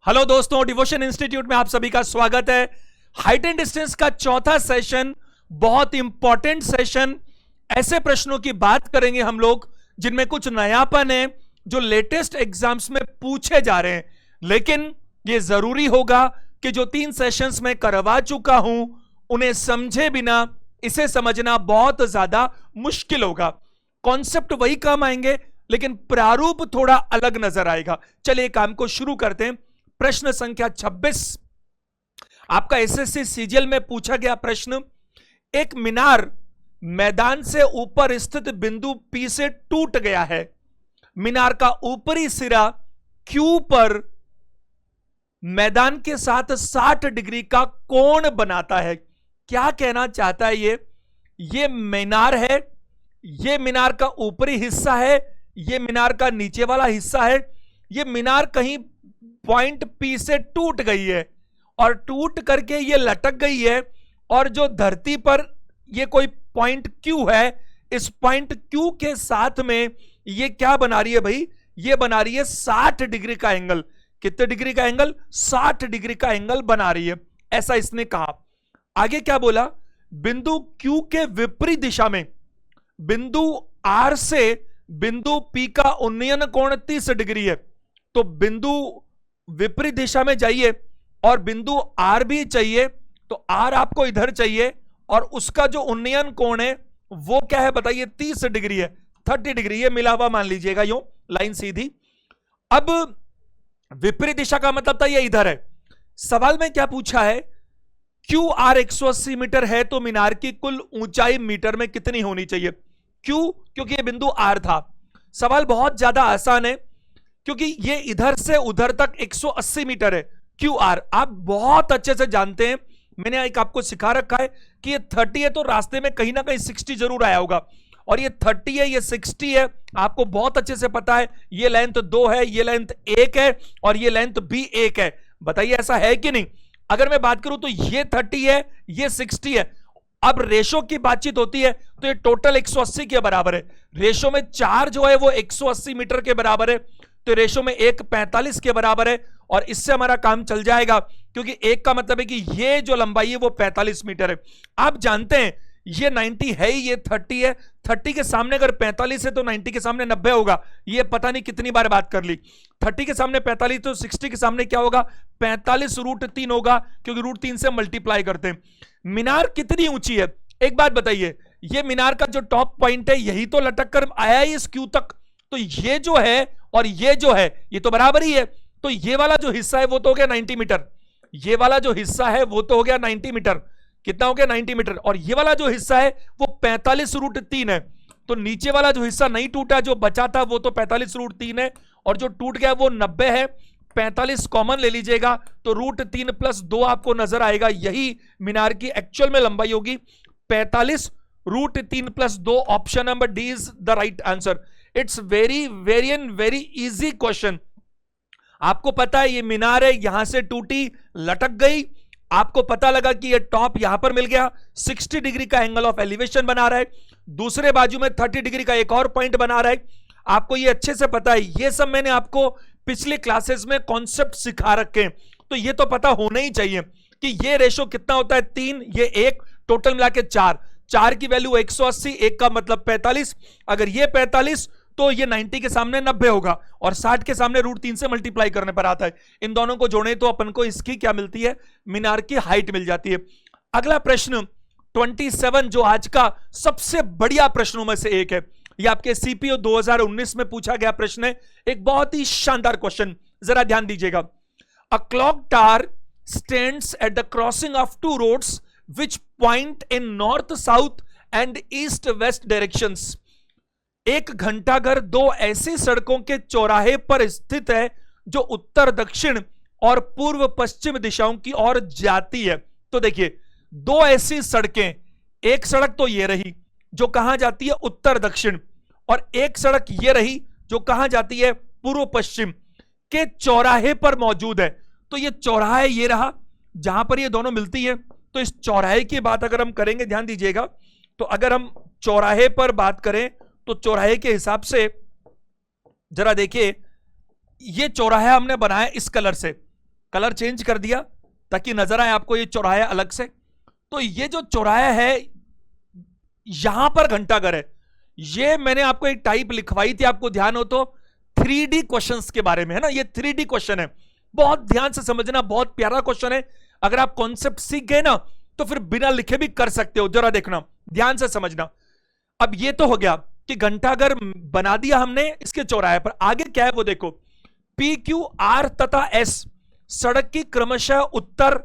Hello दोस्तों, devotion institute में आप सभी का स्वागत है। हाइट एंड डिस्टेंस का चौथा सेशन, बहुत इंपॉर्टेंट सेशन। ऐसे प्रश्नों की बात करेंगे हम लोग जिनमें कुछ नयापन है, जो लेटेस्ट एग्जाम्स में पूछे जा रहे हैं। लेकिन यह जरूरी होगा कि जो 3 सेशंस में करवा चुका हूं उन्हें समझे बिना इसे समझना बहुत ज्यादा मुश्किल होगा। कॉन्सेप्ट वही काम आएंगे लेकिन प्रारूप थोड़ा अलग नजर आएगा। चलिए काम को शुरू करते हैं। प्रश्न संख्या 26 आपका एसएससी सीजीएल में पूछा गया प्रश्न। एक मीनार मैदान से ऊपर स्थित बिंदु P से टूट गया है। मीनार का ऊपरी सिरा Q पर मैदान के साथ 60 डिग्री का कोण बनाता है। क्या कहना चाहता है ये मीनार है, ये मीनार का ऊपरी हिस्सा है, ये मीनार का नीचे वाला हिस्सा है। ये मीनार कहीं पॉइंट P से टूट गई है और टूट करके ये लटक गई है, और जो धरती पर ये कोई पॉइंट Q है, इस पॉइंट Q के साथ में ये क्या बना रही है भाई? ये बना रही है 60 डिग्री का एंगल। कितने डिग्री का एंगल? 60 डिग्री का एंगल बना रही है, ऐसा इसने कहा। आगे क्या बोला? बिंदु Q के विपरीत दिशा में बिंदु R से बिंदु P का उन्नयन कोण 30 डिग्री है। तो बिंदु विपरीत दिशा में जाइए और बिंदु R भी चाहिए, तो R आपको इधर चाहिए और उसका जो उन्नयन कोण है वो क्या है बताइए? 30 डिग्री है, 30 डिग्री। ये मिला हुआ मान लीजिएगा, यूं लाइन सीधी। अब विपरीत दिशा का मतलब था ये इधर है। सवाल में क्या पूछा है? QR 180 मीटर है तो मीनार की कुल ऊंचाई मीटर में कितनी होनी चाहिए? क्यों? क्योंकि ये बिंदु R था। सवाल बहुत ज्यादा आसान है क्योंकि ये इधर से उधर तक 180 मीटर है। QR आप बहुत अच्छे से जानते हैं, मैंने एक आपको सिखा रखा है कि ये 30 है तो रास्ते में कहीं ना कहीं 60 जरूर आया होगा, और ये 30 है, ये 60 है, आपको बहुत अच्छे से पता है। ये लेंथ 2 है, ये लेंथ 1 है और ये लेंथ भी 1 है। बताइए ऐसा है कि नहीं? अगर मैं बात करूं तो ये 30 है, ये 60 है। अब रेशो की बातचीत होती है तो ये टोटल 180 के बराबर है। रेशो में 4 जो है वो 180 मीटर के बराबर है, तो रेशो में 1 45 के बराबर है, और इससे हमारा काम चल जाएगा क्योंकि 1 का मतलब है कि ये जो लंबाई है वो 45 मीटर है। आप जानते हैं ये 90 है ही, ये 30 है। 30 के सामने अगर 45 है तो 90 के सामने 90 होगा। ये पता नहीं कितनी बार बात कर ली। 30 के सामने 45 तो 60 के सामने क्या होगा? 45 √3 होगा, क्योंकि √3 से मल्टीप्लाई करते हैं। मीनार कितनी ऊंची है? एक बात बताइए, ये मीनार का जो टॉप पॉइंट है यही तो लटक कर आया है इस Q तक, तो ये जो है और ये जो है ये तो बराबर ही है। तो ये वाला जो हिस्सा है वो तो हो गया 90 मीटर, ये वाला जो हिस्सा है वो तो हो गया 90 मीटर। कितना हो गया? 90 मीटर। और ये वाला जो हिस्सा है वो 45 √3 है। तो नीचे वाला जो हिस्सा नहीं टूटा, जो बचा था, वो तो 45 √3 है, और जो टूट गया वो 90 है। 45 कॉमन ले लीजिएगा तो √3 + 2 आपको नजर आएगा। यही मीनार की एक्चुअल में लंबाई होगी, 45 √3 + 2। Option number D is the right answer. It's very easy question. आपको पता है ये मीनार है, यहां से टूटी, लटक गई, आपको पता लगा कि ये टॉप यहां पर मिल गया, 60 डिग्री का एंगल ऑफ एलिवेशन बना रहा है, दूसरे बाजू में 30 डिग्री का एक और पॉइंट बना रहा है। आपको ये अच्छे से पता है, ये सब मैंने आपको पिछले क्लासेस में कॉन्सेप्ट सिखा रखे हैं, तो ये तो पता होना ही चाहिए कि ये रेशो कितना होता है? 3, ये 1, टोटल मिला के 4 की वैल्यू 180, 1 का मतलब 45। अगर ये 45 तो ये 90 के सामने 90 होगा, और 60 के सामने √3 से मल्टीप्लाई करने पर आता है। इन दोनों को जोड़े तो अपन को इसकी क्या मिलती है? मीनार की हाइट मिल जाती है। अगला प्रश्न 27 जो आज का सबसे बढ़िया प्रश्नों में से एक है, ये आपके सीपीओ 2019 में पूछा गया प्रश्न है। एक बहुत ही शानदार क्वेश्चन, जरा ध्यान दीजिएगा। A clock tower stands at the crossing of 2 roads which point in north south and east west directions। एक घंटाघर 2 ऐसी सड़कों के चौराहे पर स्थित है जो उत्तर दक्षिण और पूर्व पश्चिम दिशाओं की ओर जाती है। तो देखिए 2 ऐसी सड़कें, एक सड़क तो ये रही जो कहां जाती है? उत्तर दक्षिण, और एक सड़क ये रही जो कहां जाती है? पूर्व पश्चिम के चौराहे पर मौजूद है। तो ये चौराहा ये रहा जहां पर ये दोनों मिलती है। तो इस चौराहे की बात अगर हम करेंगे, ध्यान दीजिएगा, तो अगर हम चौराहे पर बात करें तो चौराहे के हिसाब से जरा देखिए, ये चौराहा हमने बनाया इस कलर से, कलर चेंज कर दिया ताकि नजर आए आपको ये चौराहा अलग से। तो ये जो चौराहा है यहां पर घंटाघर है, ये मैंने आपको एक टाइप लिखवाई थी, आपको ध्यान हो तो 3D क्वेश्चंस के बारे में, है ना। ये 3D क्वेश्चन है, बहुत ध्यान से समझना, बहुत प्यारा क्वेश्चन है। अगर आप कॉन्सेप्ट सीख गए ना तो फिर बिना लिखे भी कर सकते हो। जरा देखना, ध्यान से समझना। अब ये तो हो गया कि घंटाघर बना दिया हमने इसके चौराहे पर। आगे क्या है वो देखो, पी क्यू आर तथा एस सड़क की क्रमशः उत्तर,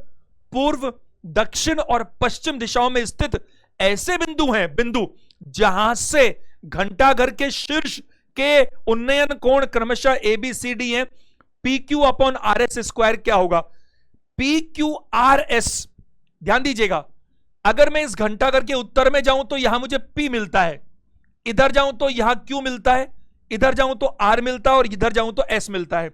पूर्व, दक्षिण और पश्चिम दिशाओं में स्थित ऐसे बिंदु हैं, बिंदु जहां से घंटाघर के शीर्ष के उन्नयन कोण क्रमशः ए बी सी डी है। P Q upon R S square क्या होगा, पी क्यू आर एस। ध्यान दीजिएगा, अगर मैं इस घंटाघर के उत्तर में जाऊं तो यहां मुझे P मिलता है, इधर जाऊं तो यहां Q मिलता है, इधर जाऊं तो R मिलता है और इधर जाऊं तो S मिलता है।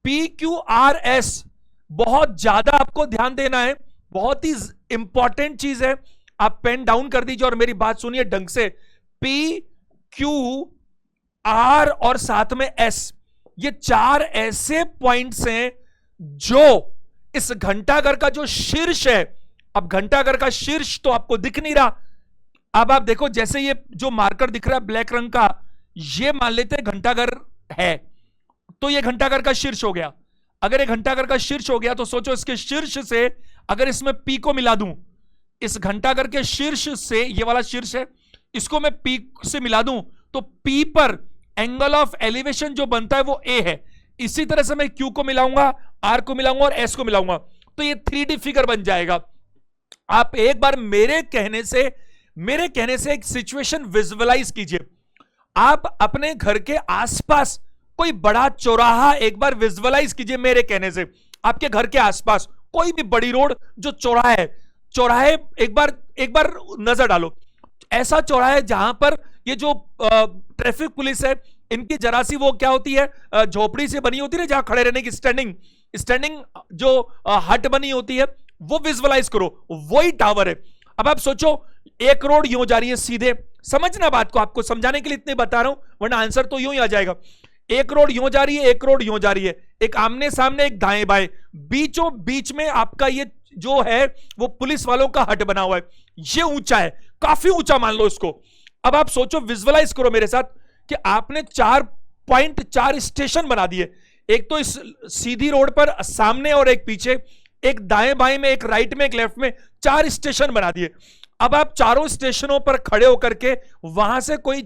PQRS बहुत ज्यादा आपको ध्यान देना है, बहुत ही इंपॉर्टेंट चीज है। आप पेन डाउन कर दीजिए और मेरी बात सुनिए ढंग से। PQR और साथ में S, ये चार ऐसे पॉइंट्स हैं जो इस घंटाघर का जो शीर्ष है। अब घंटाघर का शीर्ष तो आपको दिख नहीं रहा। अब आप देखो, जैसे ये जो मार्कर दिख रहा है ब्लैक रंग का, ये मान लेते हैं घंटाघर है, तो ये घंटाघर का शीर्ष हो गया। अगर ये घंटाघर का शीर्ष हो गया तो सोचो इसके शीर्ष से अगर इसमें P को मिला दूं, इस घंटाघर के शीर्ष से, ये वाला शीर्ष है, इसको मैं P से मिला दूं तो P पर एंगल ऑफ एलिवेशन जो बनता है वो A है। इसी तरह से मैं Q को मिलाऊंगा, R को मिलाऊंगा और S को मिलाऊंगा तो ये 3D फिगर बन जाएगा। आप एक बार मेरे कहने से एक सिचुएशन विजुअलाइज कीजिए। आप अपने घर के आसपास कोई बड़ा चौराहा एक बार विजुअलाइज कीजिए मेरे कहने से। आपके घर के आसपास कोई भी बड़ी रोड जो चौराहे एक बार नजर डालो। ऐसा चौराहा जहां पर ये जो ट्रैफिक पुलिस है, इनकी जरा सी वो क्या होती है, झोपड़ी से बनी होती है जहां खड़े रहने की स्टैंडिंग जो हट बनी होती है, वो विजुअलाइज करो, वही टावर है। अब आप सोचो एक रोड यूं जा रही है सीधे, समझना बात को, आपको समझाने के लिए इतने बता रहा हूं वरना आंसर तो यूं ही आ जाएगा। एक रोड यूं जा रही है, एक रोड यूं जा रही है, एक आमने सामने एक दाएं बाएं, बीचों बीच में आपका ये जो है वो पुलिस वालों का हट बना हुआ है। ये ऊंचा है, काफी ऊंचा मान लो इसको। अब आप सोचो, विजुअलाइज करो मेरे साथ कि आपने 4 स्टेशन बना दिए, एक तो इस सीधी रोड पर सामने और एक पीछे, एक दाएं बाएं में, एक राइट में, एक लेफ्ट में, 4 स्टेशन बना दिए। अब आप चारों स्टेशनों पर खड़े होकर के वहां से कोई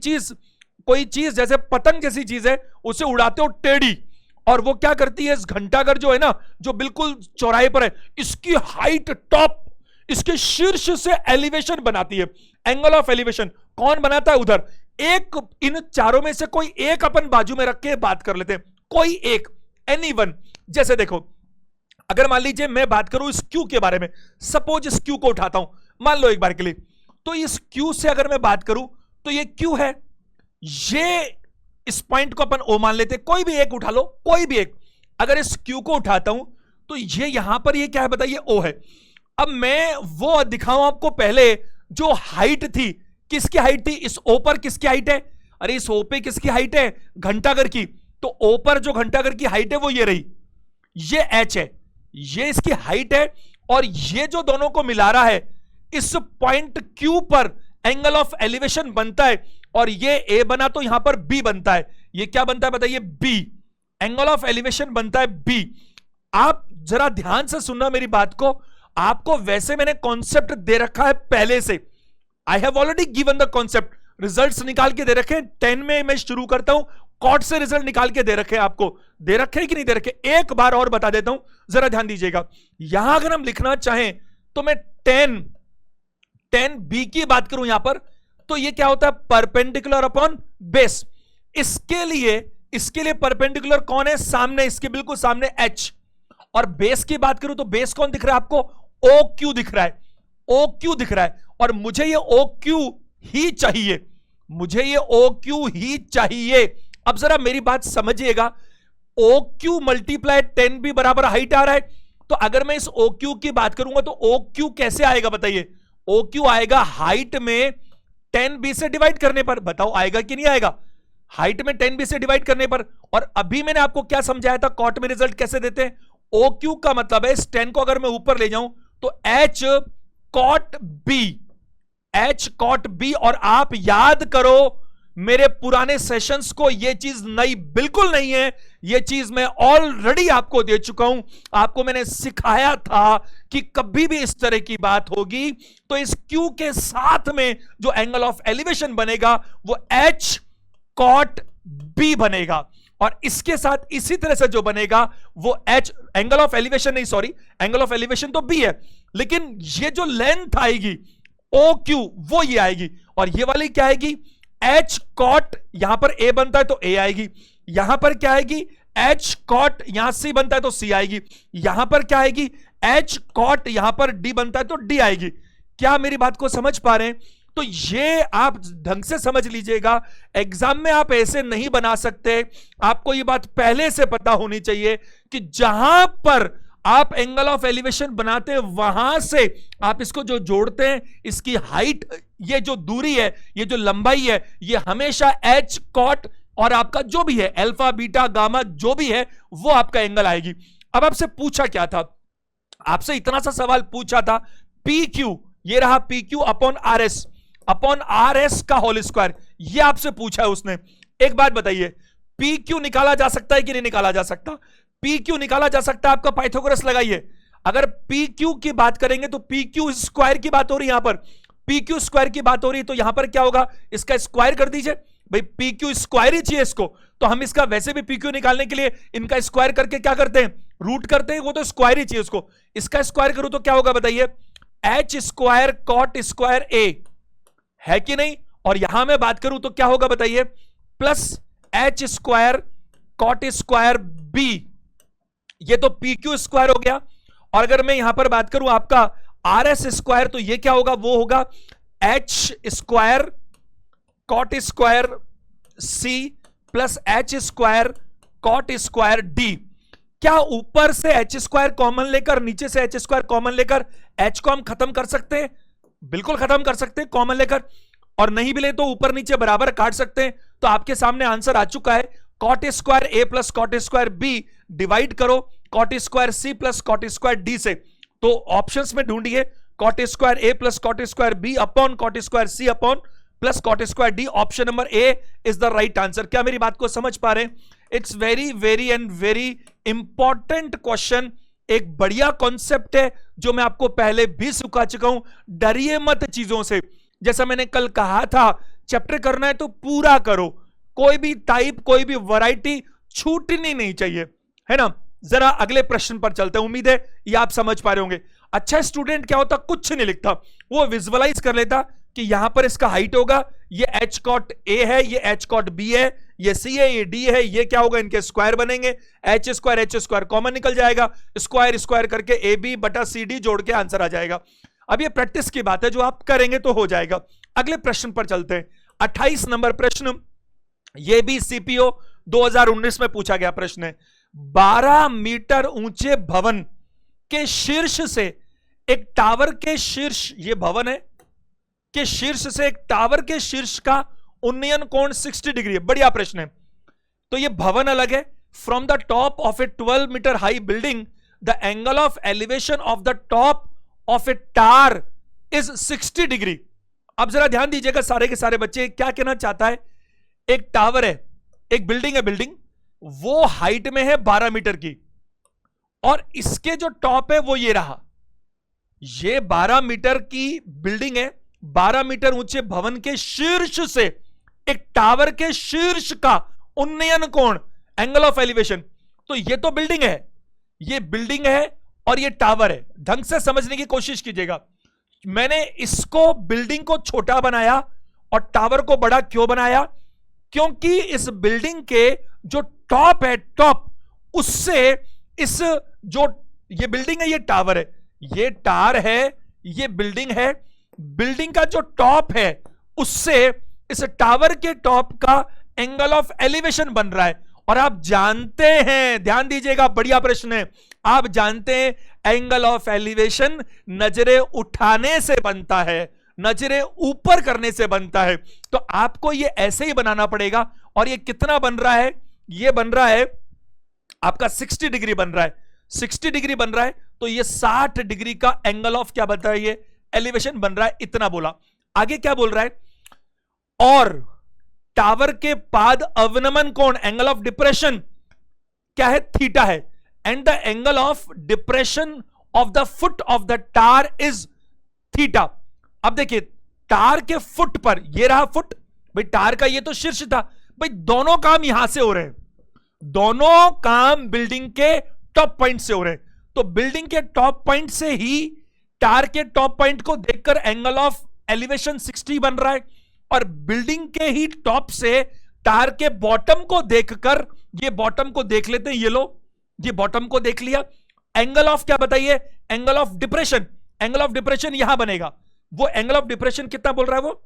चीज जैसे पतंग जैसी चीज है उसे उड़ाते हो टेढ़ी, और वो क्या करती है, इस घंटाघर जो है ना, जो बिल्कुल चौराहे पर है, इसकी हाइट टॉप, इसके शीर्ष से एलिवेशन बनाती है। एंगल ऑफ एलिवेशन कौन बनाता है उधर, एक, इन चारों में से कोई एक अपन बाजू में रख के बात कर लेते हैं, कोई एक, एनीवन। जैसे देखो, अगर मान लीजिए मैं बात करूं इस क्यू के बारे में, सपोज इस क्यू को उठाता हूं, मान लो एक बार के लिए, तो इस क्यू से अगर मैं बात करूं तो ये क्यू है, ये इस पॉइंट को अपन ओ मान लेते हैं, कोई भी एक उठा लो, कोई भी एक। अगर इस क्यू को उठाता हूं तो ये यहां पर ये क्या है बताइए, ओ है। अब मैं वो दिखाऊं आपको, पहले जो हाइट थी, किसकी हाइट थी, इस ओ पर किसकी हाइट है, अरे इस ओ पे किसकी हाइट है, घंटाघर की। तो ओ पर जो घंटाघर की हाइट है वो ये रही, ये एच है, ये इसकी हाइट है, और ये जो दोनों को मिला रहा है, इस पॉइंट क्यू पर एंगल ऑफ एलिवेशन बनता है, और ये ए बना तो यहां पर बी बनता है। ये क्या बनता है बताइए, बी, एंगल ऑफ एलिवेशन बनता है बी। आप जरा ध्यान से सुनना मेरी बात को, आपको वैसे मैंने कॉन्सेप्ट दे रखा है पहले से, I have already given the concept, results निकाल के दे रखे हैं। 10 में मैं शुरू करता हूं, कॉट से रिजल्ट निकाल के दे रखे हैं, आपको दे रखे हैं कि नहीं दे रखे, एक बार और बता देता हूं, जरा ध्यान दीजिएगा। यहां अगर हम लिखना चाहें तो मैं 10 बी की बात करूं यहां पर, तो ये क्या होता है, परपेंडिकुलर अपॉन बेस। इसके लिए परपेंडिकुलर कौन है, सामने, इसके बिल्कुल सामने एच। और बेस की बात करूं तो बेस कौन दिख रहा है आपको, ओ क्यू दिख रहा है, ओ क्यू दिख रहा है, और मुझे ये ओ क्यू ही चाहिए, मुझे ये ओ क्यू ही चाहिए। अब जरा मेरी बात समझिएगा, ओ क्यू मल्टीप्लाई 10 भी बराबर हाइट आ रहा है, तो अगर मैं इस ओ क्यू की बात करूंगा तो ओ क्यू कैसे आएगा बताइए, ओ क्यू आएगा हाइट में 10b से डिवाइड करने पर, बताओ आएगा कि नहीं आएगा, हाइट में 10b से डिवाइड करने पर। और अभी मैंने आपको क्या समझाया था, कॉट में रिजल्ट कैसे देते हैं, ओ क्यू का मतलब है, इस 10 को अगर मैं ऊपर ले जाऊं तो h cot b, h cot b. और आप याद करो मेरे पुराने सेशंस को, यह चीज नई बिल्कुल नहीं है, यह चीज मैं ऑलरेडी आपको दे चुका हूं। आपको मैंने सिखाया था कि कभी भी इस तरह की बात होगी तो इस क्यू के साथ में जो एंगल ऑफ एलिवेशन बनेगा वो एच कॉट बी बनेगा, और इसके साथ इसी तरह से जो बनेगा वो एच, एंगल ऑफ एलिवेशन नहीं, सॉरी, एंगल ऑफ एलिवेशन तो बी है, लेकिन ये जो लेंथ आएगी ओ क्यू वो ये आएगी, और ये वाली क्या आएगी, एच कॉट, यहां पर ए बनता है तो ए आएगी, यहां पर क्या आएगी एच कॉट, यहां सी बनता है तो सी आएगी, यहां पर क्या आएगी एच कॉट, यहां पर डी बनता है तो डी आएगी। क्या मेरी बात को समझ पा रहे हैं? तो ये आप ढंग से समझ लीजिएगा, एग्जाम में आप ऐसे नहीं बना सकते। आपको ये बात पहले से पता होनी चाहिए कि जहां पर आप एंगल ऑफ एलिवेशन बनाते हैं वहां से आप इसको जो जोड़ते हैं, इसकी हाइट, ये जो दूरी है, ये जो लंबाई है, ये हमेशा एच कॉट और आपका जो भी है अल्फा बीटा गामा जो भी है वो आपका एंगल आएगी। अब आपसे पूछा क्या था, आपसे इतना सा सवाल पूछा था, पी क्यू, ये रहा P Q upon R S का होल स्क्वायर, ये आपसे पूछा है उसने। एक बात बताइए, पी क्यू निकाला जा सकता है कि नहीं निकाला जा सकता? पी क्यू निकाला जा सकता है, आपका पाइथागोरस लगाइए। अगर पी क्यू की बात करेंगे तो पी क्यू स्क्वायर की बात हो रही है, यहां पर पी क्यू स्क्वायर की बात हो रही है, तो यहां पर क्या होगा, इसका स्क्वायर कर दीजिए भाई, पी क्यू स्क्वायर ही चाहिए इसको, तो हम इसका वैसे भी पी क्यू निकालने के लिए इनका स्क्वायर करके क्या करते हैं, रूट करते हैं, वो तो स्क्वायर ही चाहिए उसको। इसका स्क्वायर करूं तो क्या होगा बताइए, एच स्क्वायर कॉट स्क्वायर ए, है कि नहीं? और यहां मैं बात करूं तो क्या होगा बताइए, plus h square cot square b, ये तो पी क्यू स्क्वायर हो गया। और अगर मैं यहां पर बात करूं आपका आर एस स्क्वायर, तो ये क्या होगा, वो होगा h square cot square c plus h square cot square d. क्या ऊपर से एच स्क्वायर कॉमन लेकर, नीचे से एच स्क्वायर कॉमन लेकर एच को हम खत्म कर सकते हैं? बिल्कुल खत्म कर सकते हैं कॉमन लेकर, और नहीं भी ले तो ऊपर नीचे बराबर काट सकते हैं। तो आपके सामने आंसर आ चुका है, cot square a plus cot square b divide करो cot square c plus cot square d से। तो ऑप्शंस में ढूंढिए cot square a plus cot square b upon cot square c upon plus cot square d. Option number a is the right answer. क्या मेरी बात को समझ पा रहे हैं? It's very very and very important question, एक बढ़िया कॉन्सेप्ट है जो मैं आपको पहले भी सिखा चुका हूं। डरिए मत चीजों से, जैसा मैंने कल कहा था, चैप्टर करना है तो पूरा करो, कोई भी टाइप कोई भी वैरायटी छूटनी नहीं चाहिए, है ना। जरा अगले प्रश्न पर चलते हैं, उम्मीद है ये आप समझ पा रहे होंगे। अच्छा स्टूडेंट क्या होता, कुछ नहीं लिखता, वो विजुअलाइज कर लेता कि यहां पर इसका हाइट होगा, ये एच कॉट ए है, ये एच कॉट बी है, ये सी है, ये डी है, ये क्या होगा, इनके स्क्वायर बनेंगे, एच स्क्वायर कॉमन निकल जाएगा, स्क्वायर स्क्वायर करके ए बी बटा सी डी जोड़ के आंसर आ जाएगा। अब ये प्रैक्टिस की बात है, जो आप करेंगे तो हो जाएगा। अगले प्रश्न पर चलते हैं, 28 नंबर प्रश्न, ये भी सीपीओ 2019 में पूछा गया प्रश्न है। 12 मीटर ऊंचे भवन के शीर्ष से एक टावर के शीर्ष, ये भवन है, के शीर्ष से एक टावर के शीर्ष का उन्नयन कोण 60 डिग्री है। बढ़िया प्रश्न है। तो ये भवन अलग है, from the top of a 12 meter high building the angle of elevation of the top of a tower is 60 degree. अब जरा ध्यान दीजिएगा सारे के सारे बच्चे, क्या कहना चाहता है, एक टावर है, एक बिल्डिंग है, बिल्डिंग वो हाइट में है 12 मीटर की, और इसके जो टॉप है वो ये रहा, ये 12 मीटर की बिल्डिंग है, 12 मीटर ऊंचे भवन के शीर्ष से एक टावर के शीर्ष का उन्नयन कोण, एंगल ऑफ एलिवेशन। तो ये तो बिल्डिंग है, ये बिल्डिंग है और ये टावर है। ढंग से समझने की कोशिश कीजिएगा, मैंने इसको बिल्डिंग को छोटा बनाया और टावर को बड़ा क्यों बनाया, क्योंकि इस बिल्डिंग के जो टॉप है, टॉप उससे इस जो ये बिल्डिंग है, ये टावर है, ये टावर है, ये बिल्डिंग है, बिल्डिंग का जो टॉप है उससे इस टावर के टॉप का एंगल ऑफ एलिवेशन बन रहा है। और आप जानते हैं, ध्यान दीजिएगा, बढ़िया प्रश्न है, आप जानते हैं एंगल ऑफ एलिवेशन नजरें उठाने से बनता है, नजरें ऊपर करने से बनता है। तो आपको ये ऐसे ही बनाना पड़ेगा। और ये कितना बन रहा है, ये बन रहा है आपका 60 डिग्री बन रहा है। 60 डिग्री बन रहा है, तो ये 60 डिग्री का एंगल ऑफ क्या बता है, ये एलिवेशन बन रहा है, इतना बोला। आगे क्या बोल रहा है, और टावर के पाद अवनमन कोण, एंगल ऑफ डिप्रेशन क्या है, थीटा है, and the angle of depression of the foot of the tar is theta. अब देखिए टार के फुट पर, ये रहा फुट, भाई टार का ये तो शीर्ष था, भाई दोनों काम यहां से हो रहे हैं, दोनों काम बिल्डिंग के टॉप पॉइंट से हो रहे हैं, तो बिल्डिंग के टॉप पॉइंट से ही टार के टॉप पॉइंट को देखकर एंगल ऑफ एलिवेशन 60 बन रहा है, और बिल्डिंग के ही टॉप से टार के बॉटम को देखकर, ये बॉटम को देख लेते हैं, ये लो, ये बॉटम को देख लिया, एंगल ऑफ क्या बताइए, angle of depression, angle of depression यहां बनेगा, वो एंगल ऑफ डिप्रेशन कितना बोल रहा है, वो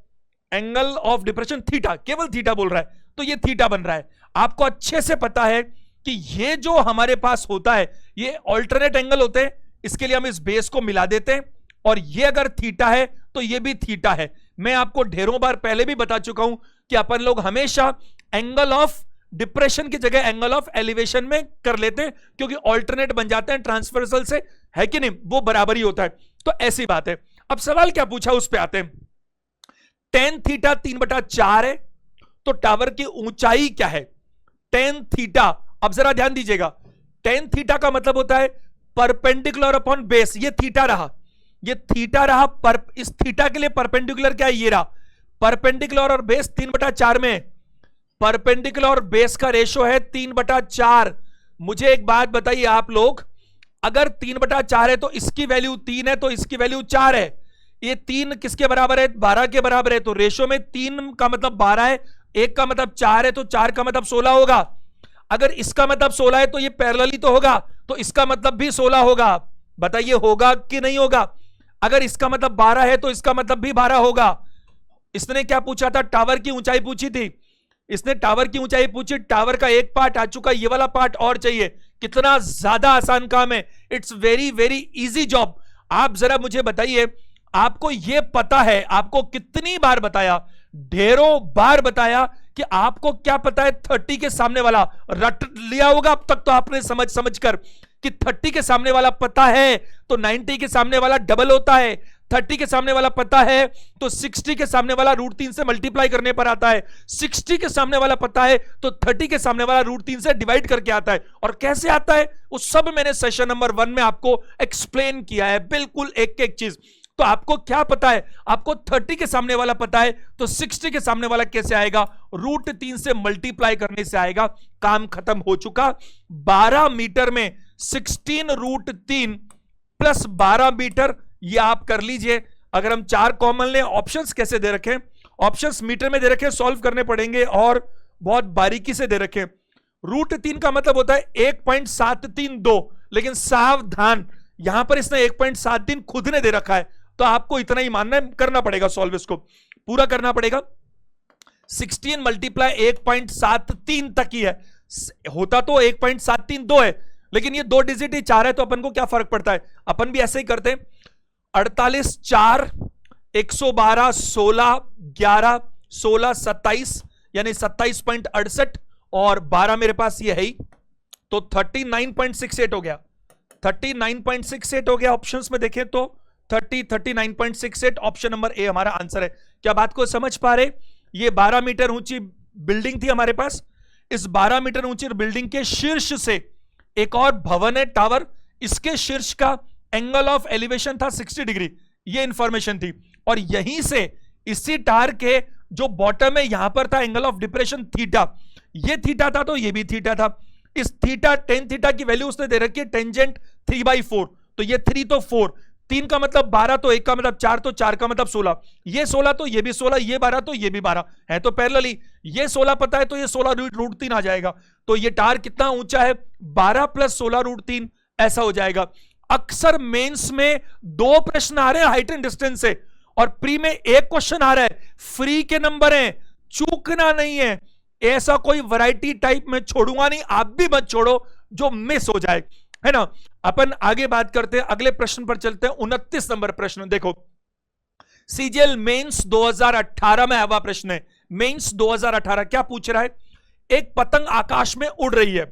एंगल ऑफ डिप्रेशन थीटा, केवल थीटा बोल रहा है, तो ये थीटा बन रहा है। आपको अच्छे से पता है कि ये जो हमारे पास होता है ये ऑल्टरनेट एंगल होते हैं, इसके लिए हम इस बेस को मिला देते हैं, और ये अगर थीटा है तो ये भी थीटा है। मैं आपको ढेरों बार पहले भी बता चुका हूं कि अपन लोग हमेशा एंगल ऑफ डिप्रेशन की जगह एंगल ऑफ एलिवेशन में कर लेते हैं, क्योंकि ऑल्टरनेट बन जाते हैं ट्रांसवर्सल से, है कि नहीं, वो बराबर ही होता है, तो ऐसी बात है। अब सवाल क्या पूछा उस पर आते हैं, टेन थीटा 3/4 है, तो टावर की ऊंचाई क्या है, टेन थीटा। अब जरा ध्यान दीजिएगा, टेन थीटा का मतलब होता है परपेंडिकुलर अपॉन बेस, ये थीटा रहा, ये थीटा रहा, इस थीटा के लिए परपेंडिकुलर क्या है, ये रहा, परपेंडिकुलर और बेस 3/4 में, परपेंडिकुलर और बेस का रेशो है 3/4। मुझे एक बात बताइए आप लोग, अगर 3/4 है तो इसकी वैल्यू 3 है, तो इसकी वैल्यू 4 है, ये 3 किसके बराबर है, 12 के बराबर है, तो रेशो में 3 का मतलब 12 है, 1 का मतलब 4 है, तो 4 का मतलब 16 होगा। अगर इसका मतलब 16 है तो ये पैरेलली तो होगा, तो इसका मतलब भी 16 होगा। बताइए होगा कि नहीं होगा। अगर इसका मतलब 12 है तो इसका मतलब भी 12 होगा। इसने क्या पूछा था, टावर की ऊंचाई पूछी थी, इसने टावर की ऊंचाई पूछी, टावर का एक पार्ट आ चुका, ये वाला पार्ट और चाहिए। कितना ज्यादा आसान काम है, it's very very easy job. आप जरा मुझे बताइए, आपको यह पता है, आपको कितनी बार बताया, ढेरों बार बताया कि आपको क्या पता है 30 के सामने वाला, रट लिया होगा अब तक तो आपने समझ कर कि 30 के सामने वाला पता है तो 90 के सामने वाला डबल होता है, 30 के सामने वाला पता है तो 60 के सामने वाला √3 से मल्टीप्लाई करने पर आता है, 60 के सामने वाला पता है तो 30 के सामने वाला √3 से डिवाइड करके आता है। और कैसे आता है वो सब मैंने सेशन नंबर 1 में आपको एक्सप्लेन किया है, बिल्कुल एक एक चीज। तो आपको क्या पता है, आपको 30 के सामने वाला पता है तो 60 के सामने वाला कैसे आएगा, √3 से मल्टीप्लाई करने से आएगा। काम खत्म हो चुका। 12 मीटर में 16 √3 प्लस 12 मीटर, ये आप कर लीजिए। अगर हम 4 कॉमन लें, ऑप्शंस कैसे दे रखे, ऑप्शंस मीटर में दे रखे, सॉल्व करने पड़ेंगे और बहुत बारीकी से दे रखे। √3 का मतलब होता है 1.732, लेकिन सावधान यहां पर इसने 1.73 खुद ने दे रखा है, तो आपको इतना ही मानना है, करना पड़ेगा सॉल्व, इसको पूरा करना पड़ेगा। 16 मल्टीप्लाई 1.73 तक ही है, होता तो 1.732 है, लेकिन ये 2 डिजिट ही 4 है, तो अपन को क्या फर्क पड़ता है, अपन भी ऐसे ही करते हैं। 48 4 112 16 11 16 27 यानी 27.68 और 12 मेरे पास ये है ही, तो 39.68 हो गया, 39.68 हो गया। ऑप्शंस में देखें तो 39.68 ऑप्शन नंबर ए हमारा आंसर है। क्या बात को समझ पा रहे? ये 12 मीटर ऊंची बिल्डिंग थी हमारे पास, इस 12 मीटर ऊंची बिल्डिंग के शीर्ष से एक और भवन है टावर, इसके शीर्ष का एंगल ऑफ एलिवेशन था 60 डिग्री, ये इंफॉर्मेशन थी। और यहीं से इसी टावर के जो बॉटम है यहां पर था एंगल ऑफ डिप्रेशन थीटा, ये थीटा था तो ये भी थीटा था। इस थीटा टेन थीटा की वैल्यू उसने दे रखी है टेंजेंट 3/4, तो ये 3 तो 4, 3 का मतलब 12 तो 1 का मतलब 4 तो 4 का मतलब 16, ये 16 तो ये भी 16, ये 12 तो ये भी 12 है, तो पैरेलली ये 16 पता है तो ये 16 √3 आ जाएगा। तो ये टावर कितना ऊंचा है, 12 + 16 √3 ऐसा हो जाएगा। अक्सर मेंस में 2 प्रश्न आ रहे हैं हाइट एंड डिस्टेंस से, और प्री में 1 क्वेश्चन आ रहा है, फ्री के नंबर हैं, चूकना नहीं है। ऐसा कोई वैरायटी टाइप में छोड़ूंगा नहीं, आप भी मत छोड़ो जो मिस हो जाए, है ना। अपन आगे बात करते हैं, अगले प्रश्न पर चलते हैं। 29 नंबर प्रश्न देखो, सीजीएल मेंस 2018 में आया प्रश्न है। मेंस 2018 क्या पूछ रहा है, एक पतंग आकाश में उड़ रही है,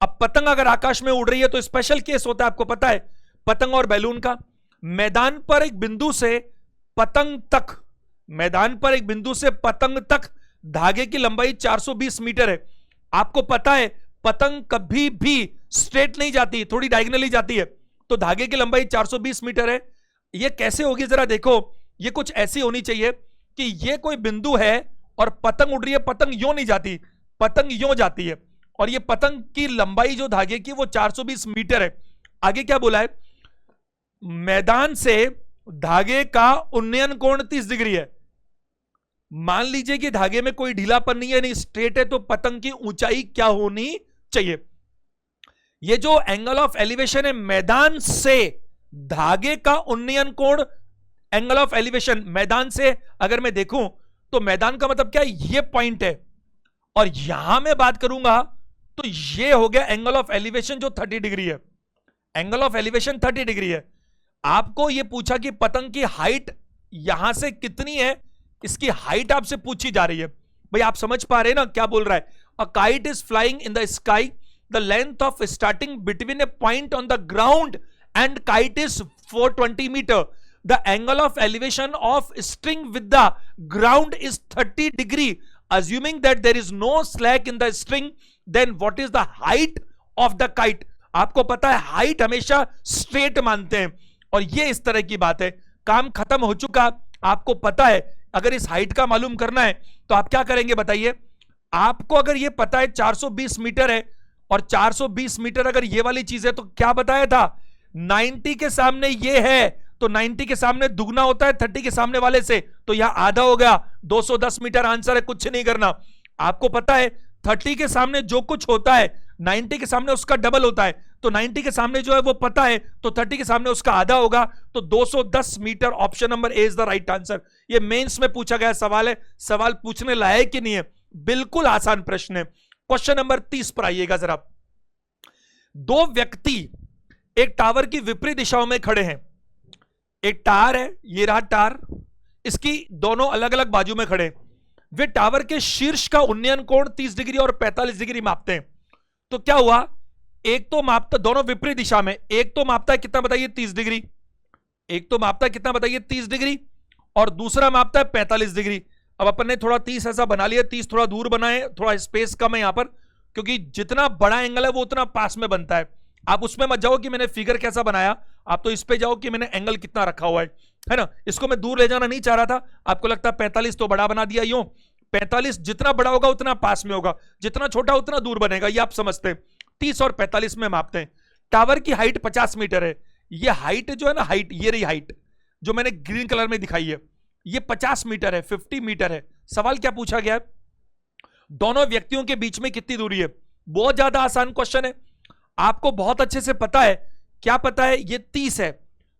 अब पतंग अगर आकाश में उड़ रही है तो स्पेशल केस होता है, आपको पता है, पतंग और बैलून का। मैदान पर एक बिंदु से पतंग तक, मैदान पर एक बिंदु से पतंग तक धागे की लंबाई 420 मीटर है। आपको पता है पतंग कभी भी स्ट्रेट नहीं जाती, थोड़ी डायगोनली जाती है, तो धागे की लंबाई 420 मीटर है। ये कैसे होगी जरा देखो, ये कुछ ऐसी होनी चाहिए कि ये कोई बिंदु है और पतंग उड़ रही है, पतंग यूं नहीं जाती, पतंग यूं जाती है, और ये पतंग की लंबाई जो धागे की वो 420 मीटर है। आगे क्या बोला है, मैदान से धागे का उन्नयन कोण 30 डिग्री है। मान लीजिए कि धागे में कोई ढीलापन नहीं है, नहीं स्ट्रेट है, तो पतंग की ऊंचाई क्या होनी चाहिए? ये जो एंगल ऑफ एलिवेशन है मैदान से धागे का उन्नयन कोण, एंगल ऑफ एलिवेशन मैदान से अगर मैं देखूं तो मैदान का मतलब क्या है, ये पॉइंट है, और यहां मैं बात करूंगा तो ये हो गया एंगल ऑफ एलिवेशन जो 30 डिग्री है। एंगल ऑफ एलिवेशन 30 डिग्री है। आपको यह पूछा कि पतंग की हाइट यहां से कितनी है, इसकी हाइट आपसे पूछी जा रही है। भाई आप समझ पा रहे हैं ना क्या बोल रहा है? A kite is flying in the sky, the length of starting between a point on the ground and kite is 420 meter. The angle of elevation of string with the ground is 30 degree. Assuming that there is no slack in the string, then what is the height of the kite? आपको पता है height हमेशा straight मानते हैं, और ये इस तरह की बात है। काम खत्म हो चुका, आपको पता है। अगर इस हाइट का मालूम करना है तो आप क्या करेंगे बताइए? आपको अगर ये पता है 420 मीटर है, और 420 मीटर अगर ये वाली चीज है तो क्या बताया था, 90 के सामने ये है तो 90 के सामने दुगना होता है 30 के सामने वाले से, तो यह आधा हो गया, 210 मीटर आंसर है, कुछ नहीं करना। आपको पता है 30 के सामने जो कुछ होता है 90 के सामने उसका डबल होता है, तो 90 के सामने जो है वो पता है, तो 30 के सामने उसका आधा होगा, तो 210 meter. Option number a is the right answer. ये मेंस में पूछा गया सवाल है, सवाल पूछने लायक कि नहीं है, बिल्कुल आसान प्रश्न है। क्वेश्चन नंबर 30 पर आइएगा जरा। दो व्यक्ति एक टावर की विपरीत दिशाओं में खड़े हैं। एक टार है, ये रहा टार, इसकी दोनों अलग अलग बाजू में खड़े। वे टावर के शीर्ष का उन्नयन कोण 30 डिग्री और 45 डिग्री मापते हैं। तो क्या हुआ, एक तो मापता, दोनों विपरीत दिशा में, एक तो मापता है कितना बताइए 30 डिग्री, एक तो मापता है कितना बताइए 30 डिग्री, और दूसरा मापता है 45 डिग्री। अब अपन ने थोड़ा 30 ऐसा बना लिया, 30 थोड़ा दूर बनाए, थोड़ा स्पेस कम है यहां पर, क्योंकि जितना बड़ा एंगल है वो उतना पास में बनता है। आप उसमें मत जाओ कि मैंने फिगर कैसा बनाया, आप तो इस पे जाओ कि मैंने एंगल कितना रखा हुआ है ना। इसको मैं दूर ले जाना नहीं चाह रहा था, आपको लगता है 45 तो बड़ा बना दिया, यूं 45 जितना बड़ा होगा उतना पास में होगा, जितना छोटा उतना दूर बनेगा, ये आप समझते हैं। 30 और 45 में मापते हैं। टावर की हाइट 50 मीटर है। ये हाइट जो है ना, हाइट, ये रही हाइट जो मैंने ग्रीन कलर में दिखाई है, ये 50 मीटर है, 50 मीटर है। सवाल क्या पूछा गया है, दोनों व्यक्तियों के बीच में कितनी दूरी है? बहुत ज्यादा आसान क्वेश्चन है, आपको बहुत अच्छे से पता है। क्या पता है? ये 30 है,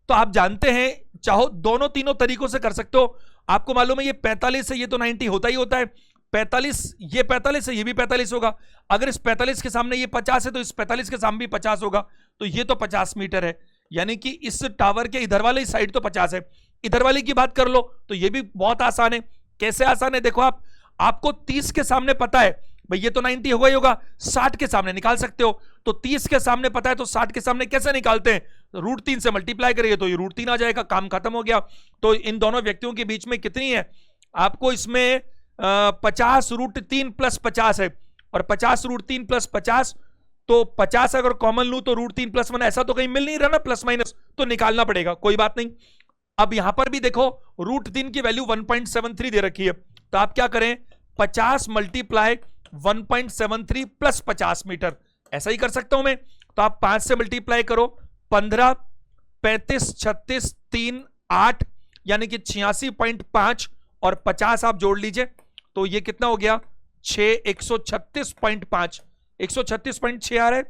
तो आप जानते हैं चाहो दोनों तीनों तरीकों से कर सकते हो। आपको मालूम है ये 45 है, ये तो 90 होता ही होता है। 45, ये 45 है, ये भी 45 होगा। अगर इस 45 के सामने ये 50 है तो इस 45 के सामने भी 50 होगा, तो ये तो 50 मीटर है। यानी कि इस टावर के इधर वाली साइड तो 50 है, इधर वाली की बात कर लो तो ये भी बहुत आसान है। कैसे आसान है देखो, आपको 30 के सामने पता है, भाई ये तो 90 होगा ही होगा, 60 के सामने निकाल सकते हो। तो 30 के सामने पता है तो 60 के सामने कैसे निकालते हैं? √3 से मल्टीप्लाई करिए तो ये √3 आ जाएगा, काम खत्म हो गया। तो इन दोनों व्यक्तियों के बीच में कितनी है? आपको इसमें 50 √3 + 50 है, और 50 √3 + 50, तो 50 अगर कॉमन लूं तो √3 + 1, ऐसा तो कहीं मिल नहीं रहा ना, प्लस माइनस, तो निकालना पड़ेगा, कोई बात नहीं। अब यहां पर भी देखो √3 की वैल्यू 1.73 दे रखी है, तो आप क्या करें, 50 × 1.73 + 50 मीटर, ऐसा ही कर सकता हूं मैं। तो आप 5 से मल्टीप्लाई करो, 15, 35, 36, 3, 8, यानी कि 86.5, और 50 आप जोड़ लीजिए तो ये कितना हो गया, 6, 136.5, 136.6 आ रहा है।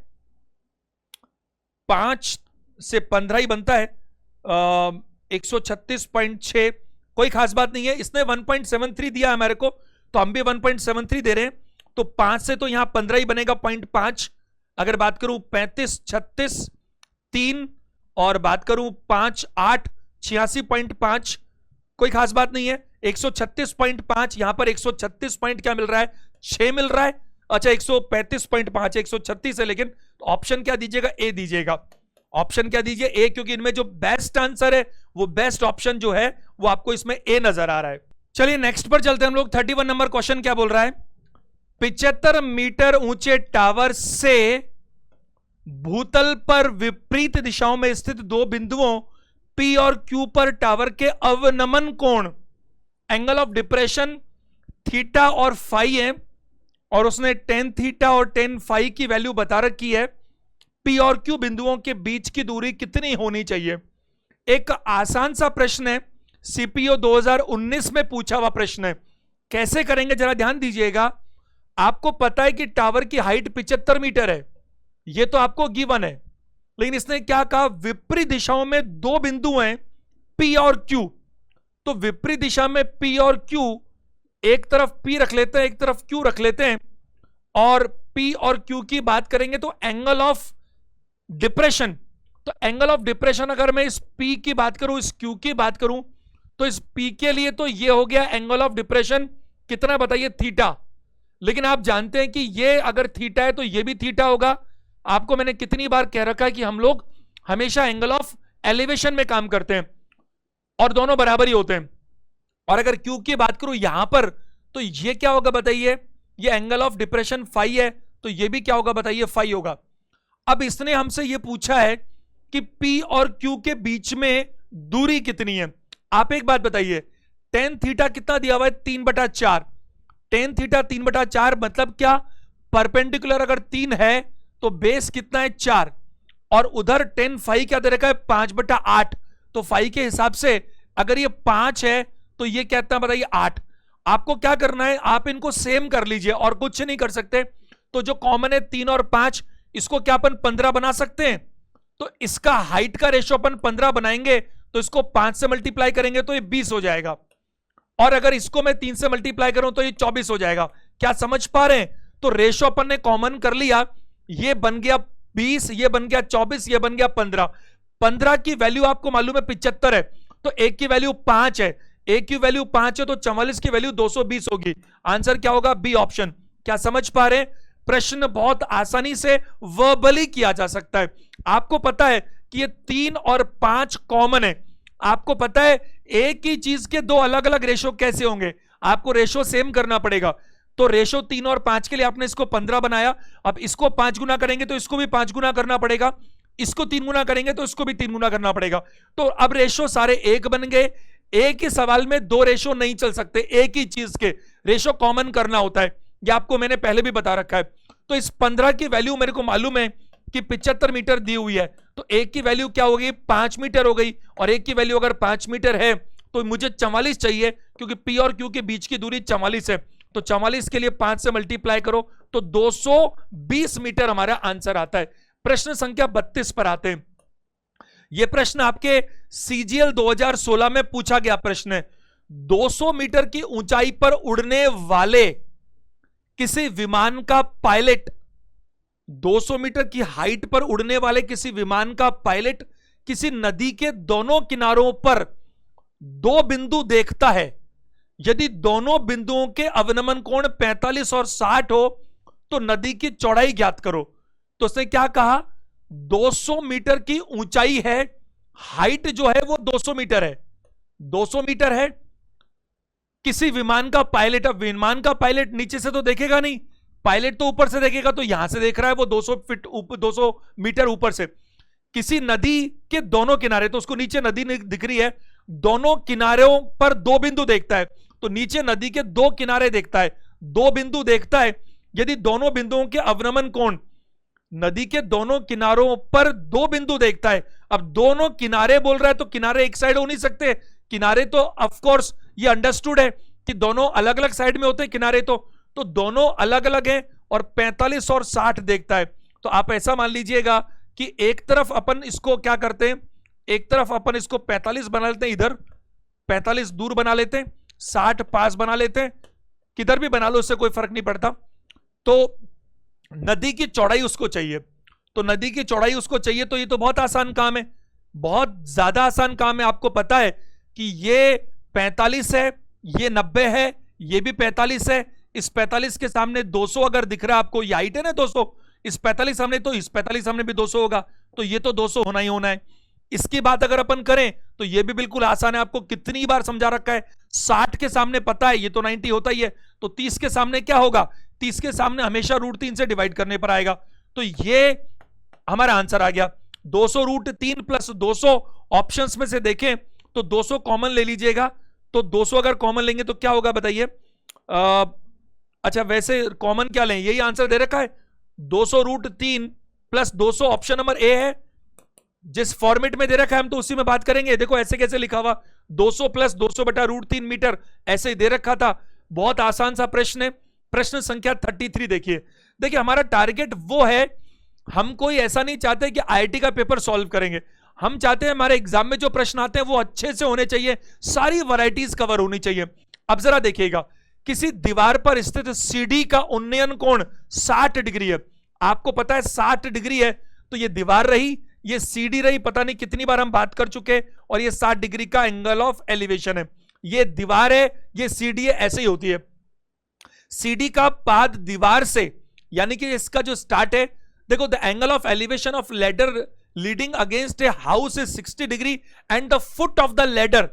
5 से 15 ही बनता है, 136.6, कोई खास बात नहीं है। इसने 1.73 दिया हमारे को, तो हम भी 1.73 दे रहे हैं, तो 5 से तो यहां 15 ही बनेगा, 0.5। अगर बात करूं 35, 36, 3, और बात करूं 5, 8, 86.5, कोई खास बात नहीं है। 136.5, यहां पर 136 पॉइंट क्या मिल रहा है, 6 मिल रहा है। अच्छा 135.5 136 है, लेकिन ऑप्शन क्या दीजिएगा? ए दीजिएगा। ऑप्शन क्या दीजिए? ए, क्योंकि इनमें जो बेस्ट आंसर है वो बेस्ट ऑप्शन जो है वो आपको इसमें ए नजर आ रहा है। चलिए नेक्स्ट पर चलते हैं हम लोग। 31 नंबर क्वेश्चन क्या बोल रहा है? 75 मीटर ऊंचे टावर से भूतल पर विपरीत दिशाओं में स्थित दो बिंदुओं P और Q पर टावर के अवनमन कोण, एंगल ऑफ डिप्रेशन थीटा और फाई है, और उसने टेन थीटा और टेन फाई की वैल्यू बता रखी है। P और Q बिंदुओं के बीच की दूरी कितनी होनी चाहिए? एक आसान सा प्रश्न है, सीपीओ 2019 में पूछा हुआ प्रश्न है। कैसे करेंगे जरा ध्यान दीजिएगा। आपको पता है कि टावर की हाइट 75 मीटर है, यह तो आपको गिवन है, लेकिन इसने क्या कहा? विपरीत दिशाओं में दो बिंदु हैं P और Q। तो विपरीत दिशा में P और Q, एक तरफ P रख लेते हैं, एक तरफ Q रख लेते हैं, और P और Q की बात करेंगे तो एंगल ऑफ डिप्रेशन, तो एंगल ऑफ डिप्रेशन अगर मैं इस P की बात करूं, इस Q की बात करूं, तो इस P के लिए तो ये हो गया एंगल ऑफ डिप्रेशन कितना बताइए? थीटा। लेकिन आप जानते हैं कि ये अगर थीटा है तो ये भी थीटा होगा। आपको मैंने कितनी बार कह रखा है कि हम लोग हमेशा एंगल ऑफ एलिवेशन में काम करते हैं और दोनों बराबर ही होते हैं। और अगर Q की बात करूं यहां पर, तो ये क्या होगा बताइए? ये एंगल ऑफ डिप्रेशन फाई है, तो ये भी क्या होगा बताइए? फाई होगा। अब इसने हमसे ये पूछा है कि P और Q के बीच में दूरी कितनी है। आप एक बात बताइए, टेन थीटा कितना दिया हुआ है? 3/4। टेन थीटा 3/4 मतलब क्या? परपेंडिकुलर अगर 3 है तो बेस कितना है? 4, और उधर टेन फाई क्या दे रखा है? 5/8। तो फाई के हिसाब से अगर ये 5 है तो ये कितना बताइए? 8। आपको क्या करना है? आप इनको सेम कर लीजिए और कुछ नहीं कर सकते। तो जो कॉमन है 3 और 5, इसको क्या अपन 15 बना सकते हैं? तो इसका हाइट का रेशो अपन 15 बनाएंगे, तो इसको 5 से मल्टीप्लाई करेंगे तो ये 20 हो जाएगा, और अगर इसको मैं 3 से मल्टीप्लाई करूं तो ये 24 हो जाएगा। क्या समझ पा रहे हैं? तो रेशो अपन ने कॉमन कर लिया, ये बन गया 20, ये बन गया 24, ये बन गया 15। 15 की वैल्यू आपको मालूम है 75 है, तो एक की वैल्यू 5 है, एक की वैल्यू 5 है, तो 44 की वैल्यू 220 होगी। आंसर क्या होगा? B option. क्या समझ पा रहे हैं? प्रश्न बहुत आसानी से वर्बली किया जा सकता है। आपको पता है कि ये 3 और 5 कॉमन है। आपको पता है एक ही चीज के दो अलग अलग रेशो कैसे होंगे? आपको रेशो सेम करना पड़ेगा। तो रेशो 3 और 5 के लिए आपने इसको 15 बनाया, अब इसको 5 गुना करेंगे तो इसको भी 5 गुना करना पड़ेगा, इसको 3 गुना करेंगे तो इसको भी 3 गुना करना पड़ेगा। तो अब रेशो सारे एक बन गए। एक ही सवाल में दो रेशो नहीं चल सकते, एक ही चीज के रेशो कॉमन करना होता है, यह आपको मैंने पहले भी बता रखा है। तो इस 15 की वैल्यू मेरे को मालूम है कि 75 मीटर दी हुई है, तो एक की वैल्यू क्या हो गई? 5 मीटर हो गई, और एक की वैल्यू अगर 5 मीटर है तो मुझे 44 चाहिए, क्योंकि P और Q के बीच की दूरी 44 है। तो 44 के लिए 5 से मल्टीप्लाई करो तो 220 मीटर हमारा आंसर आता है। प्रश्न संख्या 32 पर आते हैं। यह प्रश्न आपके CGL 2016 में पूछा गया प्रश्न है। 200 मीटर की ऊंचाई पर उड़ने वाले किसी विमान का पायलट, 200 मीटर की हाइट पर उड़ने वाले किसी विमान का पायलट किसी नदी के दोनों किनारों पर दो बिंदु देखता है। यदि दोनों बिंदुओं के अवनमन कोण 45 और 60 हो तो नदी की चौड़ाई ज्ञात करो। तो उसने क्या कहा? 200 मीटर की ऊंचाई है, हाइट जो है वो 200 मीटर है, 200 मीटर है। किसी विमान का पायलट, अब विमान का पायलट नीचे से तो देखेगा नहीं, पायलट तो ऊपर से देखेगा, तो यहां से देख रहा है वो 200 फीट ऊपर, 200 मीटर ऊपर से। किसी नदी के दोनों किनारे, तो उसको नीचे नदी दिख रही है, दोनों किनारों पर दो बिंदु देखता है, तो नीचे नदी के दो किनारे देखता है, दो बिंदु देखता है। यदि दोनों बिंदुओं के अवनमन कोण, नदी के दोनों किनारों पर दो बिंदु देखता है। अब दोनों किनारे बोल रहा है तो किनारे एक साइड हो नहीं सकते, किनारे तो ऑफ कोर्स ये अंडरस्टूड है कि दोनों अलग अलग साइड में होते हैं किनारे, तो दोनों अलग अलग हैं, और 45 और 60 देखता है। तो आप ऐसा मान लीजिएगा कि एक तरफ अपन इसको क्या करते हैं, एक तरफ अपन इसको 45 बना लेते हैं, इधर 45 दूर बना लेते हैं, 60 पास बना लेते हैं, किधर भी बना लो उससे कोई फर्क नहीं पड़ता। तो नदी की चौड़ाई उसको चाहिए, तो नदी की चौड़ाई उसको चाहिए, तो ये तो बहुत आसान काम है, बहुत ज्यादा आसान काम है। आपको पता है कि ये 45 है, ये 90 है, ये भी 45 है, इस 45 के सामने 200 अगर दिख रहा है आपको, ये हाइट है ना 200, इस 45 सामने, तो इस 45 सामने भी 200 होगा, तो ये तो 200 होना ही होना है। इसकी बात अगर अपन करें तो ये भी बिल्कुल आसान है, आपको कितनी बार समझा रखा है। 60 के सामने पता है ये तो 90 होता ही है, तो 30 के सामने क्या होगा, 30 के सामने हमेशा √3 से डिवाइड करने पर आएगा, तो ये हमारा आंसर आ गया। 200 √3 प्लस 200 ऑप्शंस में से देखें तो 200 कॉमन ले लीजिएगा, तो 200 अगर कॉमन लेंगे तो क्या होगा बताइए। अच्छा वैसे कॉमन क्या लें, यही आंसर दे रखा है 200 √3 प्लस 200, ऑप्शन नंबर ए है। जिस फॉर्मेट में दे रखा है हम तो उसी में बात करेंगे। देखो ऐसे कैसे लिखा हुआ, 200 प्लस 200 बटा √3 मीटर, ऐसे ही दे रखा था। बहुत आसान सा प्रश्न है। प्रश्न संख्या 33 देखिए। देखिए हमारा टारगेट वो है, हम कोई ऐसा नहीं चाहते कि आईआईटी का पेपर सॉल्व करेंगे, हम चाहते हैं हमारे एग्जाम में जो प्रश्न आते हैं वो अच्छे से होने चाहिए, सारी वैरायटीज कवर होनी चाहिए। अब जरा देखिएगा, किसी दीवार पर स्थित सीडी का उन्नयन कोण 60 डिग्री है। आपको पता है 60 डिग्री है, तो ये दीवार रही, ये सीडी रही, पता नहीं कितनी बार हम बात कर चुके, और ये 60 डिग्री का एंगल ऑफ एलिवेशन है। ये दीवार है, ये सीडी है, ऐसे ही होती है। सीडी का पाद दीवार से, यानी कि इसका जो स्टार्ट है, देखो the angle of elevation of ladder leading against a house is 60 degree and the foot of the ladder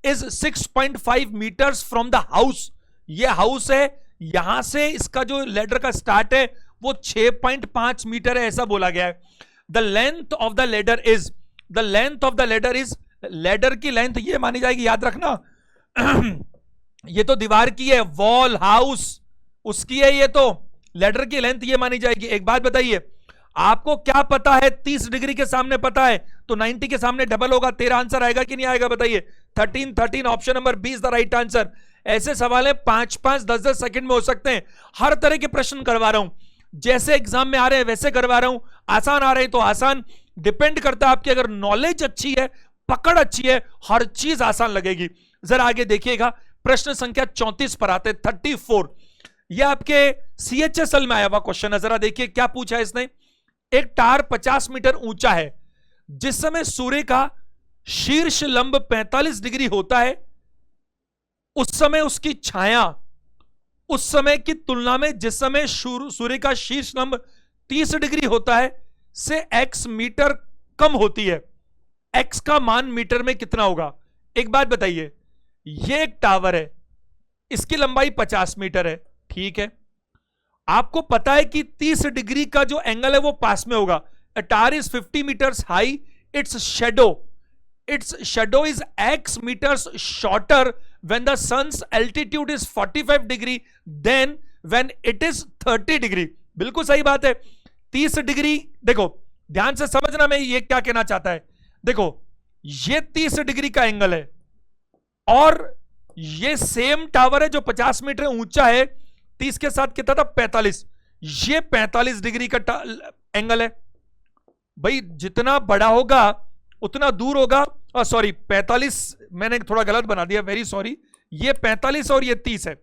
is 6.5 meters from the house. ये हाउस है, यहां से इसका जो लेडर का स्टार्ट है वो 6.5 मीटर है, ऐसा बोला गया है। The length of the ladder is, the length of the ladder is, ladder की लेंथ ये मानी जाएगी, याद रखना ये तो दीवार की है, वॉल हाउस उसकी है, ये तो लेडर की लेंथ ये मानी जाएगी। एक बात बताइए, आपको क्या पता है, 30 डिग्री के सामने पता है तो 90 के सामने डबल होगा, तेरा आंसर आएगा कि नहीं आएगा बताइए। 13 option number 20 the right answer. ऐसे सवाल है 5-5 10-10 सेकंड में हो सकते हैं। हर तरह के प्रश्न करवा रहा हूं, जैसे एग्जाम में आ रहे हैं वैसे करवा रहा हूं, आसान आ रहे हैं तो आसान, डिपेंड करता है आपकी अगर नॉलेज अच्छी है, पकड़ अच्छी है, हर चीज आसान लगेगी। जरा आगे देखिएगा, प्रश्न संख्या 34 पर आते 34। यह आपके CHSL में आया हुआ क्वेश्चन है, जरा देखिए क्या पूछा है इसने। एक टार 50 मीटर ऊंचा है, जिस समय सूर्य का शीर्ष लंब 45 डिग्री होता है, उस समय उसकी छाया उस समय की तुलना में जिस समय सूर्य का शीर्ष लंब 30 डिग्री होता है से x मीटर कम होती है। x का मान मीटर में कितना होगा। एक बात बताइए, यह एक टावर है, इसकी लंबाई 50 मीटर है, ठीक है। आपको पता है कि 30 डिग्री का जो एंगल है वो पास में होगा। A tower is 50 meters high, its shadow is x meters shorter when the sun's altitude is 45 degree then when it is 30 degree। बिल्कुल सही बात है। 30 डिग्री, देखो ध्यान से समझना मैं ये क्या कहना चाहता है। देखो ये 30 डिग्री का एंगल है और ये सेम टावर है जो 50 मीटर ऊंचा है, 30 के साथ कितना था 45, ये 45 डिग्री का एंगल है। भाई जितना बड़ा होगा उतना दूर होगा, सॉरी 45 मैंने थोड़ा गलत बना दिया, वेरी सॉरी, ये 45 और ये 30 है।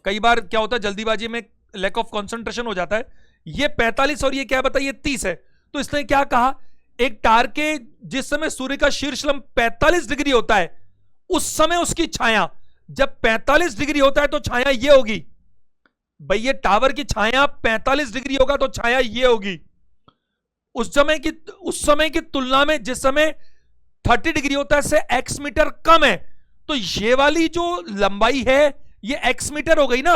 कई बार क्या होता है जल्दीबाजी में लैक ऑफ कंसंट्रेशन हो जाता है। ये 45 और ये क्या बताइए 30 है। तो इसने क्या कहा, एक टार के जिस समय सूर्य का शीर्ष लंब 45 डिग्री होता है उस समय उसकी छाया, जब 45 डिग्री होता है तो छाया ये होगी। भाई ये टावर की छाया 45 डिग्री होगा तो छाया ये होगी। उस समय की तुलना में जिस समय 30 डिग्री होता है से x मीटर कम है, तो ये वाली जो लंबाई है ये x मीटर हो गई ना।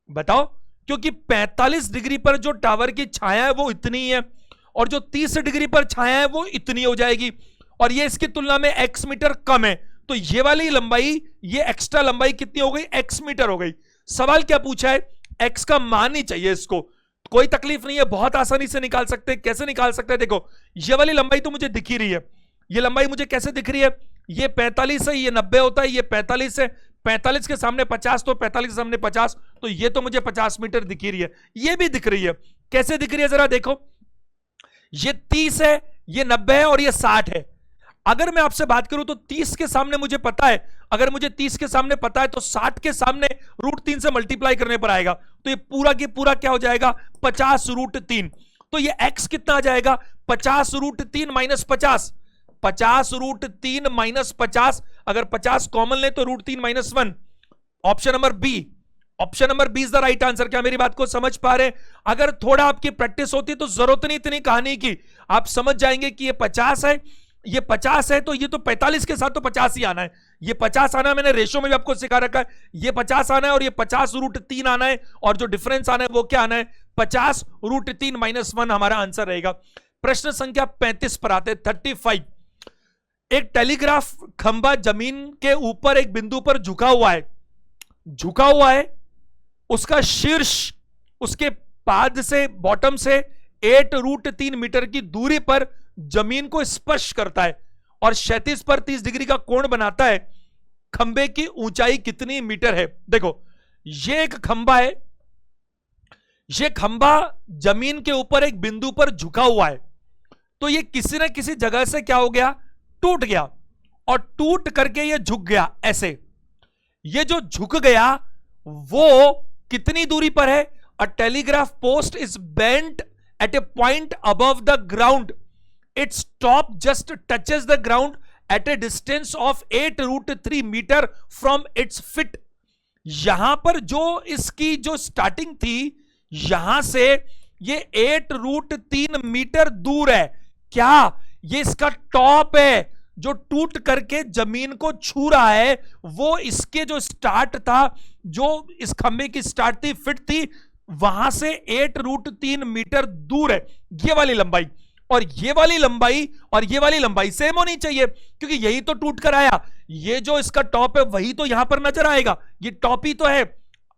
बताओ, क्योंकि 45 डिग्री पर जो टावर की छाया है वो इतनी है और जो 30 डिग्री पर छाया है वो इतनी हो जाएगी, और ये इसकी तुलना में x मीटर कम है, तो ये वाली लंबाई, ये एक्स्ट्रा लंबाई कितनी हो गई, x मीटर हो गई। सवाल क्या पूछा है, x का मान ही चाहिए इसको, कोई तकलीफ नहीं है, बहुत आसानी से निकाल सकते हैं। कैसे निकाल सकते हैं, देखो ये वाली लंबाई तो मुझे दिख ही रही है, ये लंबाई मुझे कैसे दिख रही है, ये 45 है, ये 90 होता है, ये 45 है, 45 के सामने 50 तो 45 के सामने 50, तो ये तो मुझे 50 मीटर दिख ही रही है। ये भी दिख रही है, कैसे दिख रही है जरा देखो, ये 30 है, ये 90 है और ये 60 है। अगर मैं आपसे बात करूं तो 30 के सामने मुझे पता है, अगर मुझे 30 के सामने पता है तो 60 के सामने √3 से मल्टीप्लाई करने पर आएगा, तो ये पूरा की पूरा क्या हो जाएगा 50 √3। तो ये x कितना आ जाएगा 50 √3 माइनस 50, 50 √3 माइनस 50, अगर 50 कॉमन ले तो √3 minus 1, option number b. Option number 20 the right answer. क्या मेरी बात को समझ पा रहे हैं? अगर थोड़ा आपकी प्रैक्टिस होती तो जरूरत नहीं इतनी कहानी की, आप समझ जाएंगे कि ये 50 है, ये 50 है, तो ये तो 45 के साथ तो 50 ही आना है, ये 50 आना है, मैंने रेशो में भी आपको सिखा रखा है, ये 50 आना है और ये 50√3 आना है, और जो डिफरेंस आना है वो क्या आना है, 50√3 - 1 हमारा आंसर रहेगा। प्रश्न संख्या 35 पर आते हैं, 35। एक टेलीग्राफ खंभा जमीन के ऊपर एक बिंदु पर झुका हुआ है, उसका शीर्ष उसके पाद से, बॉटम से 8√3 मीटर की दूरी पर जमीन को स्पर्श करता है और 36 पर 30 डिग्री का कोण बनाता है। खंबे की ऊंचाई कितनी मीटर है? देखो, ये एक खंबा है, ये खंबा जमीन के ऊपर एक बिंदु पर झुका हुआ है, तो ये किसी ना किसी जगह से क्या हो गया, टूट गया, और टूट करके ये झुक गया ऐसे। ये जो झुक गया वो कितनी दूरी पर है? A telegraph post is bent at a point above the ground, it's top just touches the ground at a distance of 8√3 metre from its foot. यहां पर जो इसकी जो स्टार्टिंग थी, यहां से ये 8√3 मीटर दूर है। क्या ये इसका टॉप है जो टूट करके जमीन को छू रहा है? वो इसके जो स्टार्ट था, जो इस खंबे की स्टार्ट थी, फिट थी, वहां से 8√3 मीटर दूर है ये वाली लंबाई, और ये वाली लंबाई और ये वाली लंबाई सेम होनी चाहिए, क्योंकि यही तो टूट कर आया। ये जो इसका टॉप है वही तो यहां पर नजर आएगा, ये टॉप ही तो है।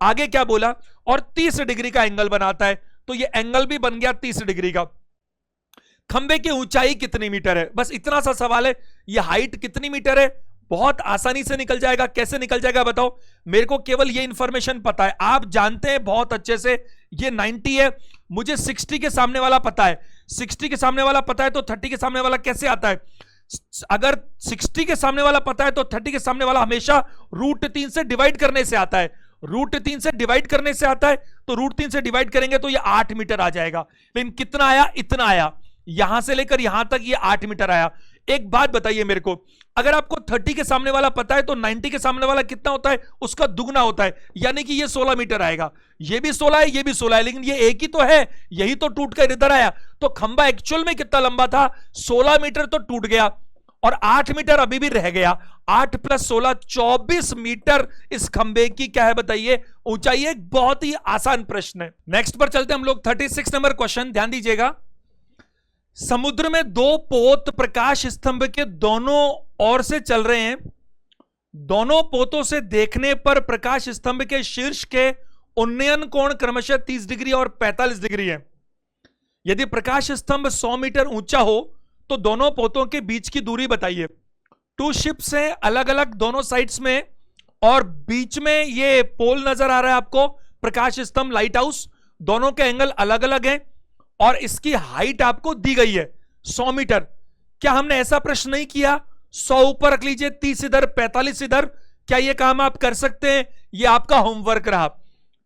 आगे क्या बोला? और 30 डिग्री का एंगल बनाता है, तो ये एंगल भी बन गया 30 डिग्री का। खंबे की ऊंचाई कितनी मीटर है? बस इतना सा सवाल है। ये हाइट कितनी मीटर है? बहुत आसानी से निकल जाएगा। कैसे निकल जाएगा बताओ? मेरे को केवल ये इंफॉर्मेशन पता है, आप जानते हैं बहुत अच्छे से, ये 90 है, मुझे 60 के सामने वाला पता है। 60 के सामने वाला पता है तो 30 के सामने वाला कैसे आता है? अगर 60 के सामने वाला पता है तो 30 के सामने वाला हमेशा √3 से डिवाइड करने से आता है। √3 से डिवाइड करने से आता है, तो √3 से डिवाइड करेंगे तो ये 8 मीटर आ जाएगा। लेकिन कितना आया? इतना आया। यहां से लेकर यहां तक ये 8 मीटर आया। एक बात बताइए मेरे को, अगर आपको 30 के सामने वाला पता है तो 90 के सामने वाला कितना होता है? उसका दुगना होता है, यानी कि ये 16 मीटर आएगा। ये भी 16 है, ये भी 16 है, लेकिन ये एक ही तो है, यही तो टूट कर इधर आया। तो खंबा एक्चुअल में कितना लंबा था? 16 मीटर तो टूट गया, और 8 मीटर अभी भी रह गया। 8 + 16 24 मीटर इस खंबे की क्या है बताइए ऊंचाई। एक बहुत ही आसान प्रश्न है। नेक्स्ट पर चलते हम लोग, 36 नंबर क्वेश्चन, ध्यान दीजिएगा। समुद्र में 2 पोत प्रकाश स्तंभ के दोनों ओर से चल रहे हैं। दोनों पोतों से देखने पर प्रकाश स्तंभ के शीर्ष के उन्नयन कोण क्रमशः 30 डिग्री और 45 डिग्री है। यदि प्रकाश स्तंभ 100 मीटर ऊंचा हो तो दोनों पोतों के बीच की दूरी बताइए। 2 शिप्स हैं अलग अलग दोनों साइड्स में, और बीच में ये पोल नजर आ रहा है आपको, प्रकाश स्तंभ, लाइट हाउस, दोनों के एंगल अलग अलग हैं, और इसकी हाइट आपको दी गई है 100 मीटर। क्या हमने ऐसा प्रश्न नहीं किया? 100 ऊपर रख लीजिए, 30 इधर, 45 इधर। क्या यह काम आप कर सकते हैं? यह आपका होमवर्क रहा।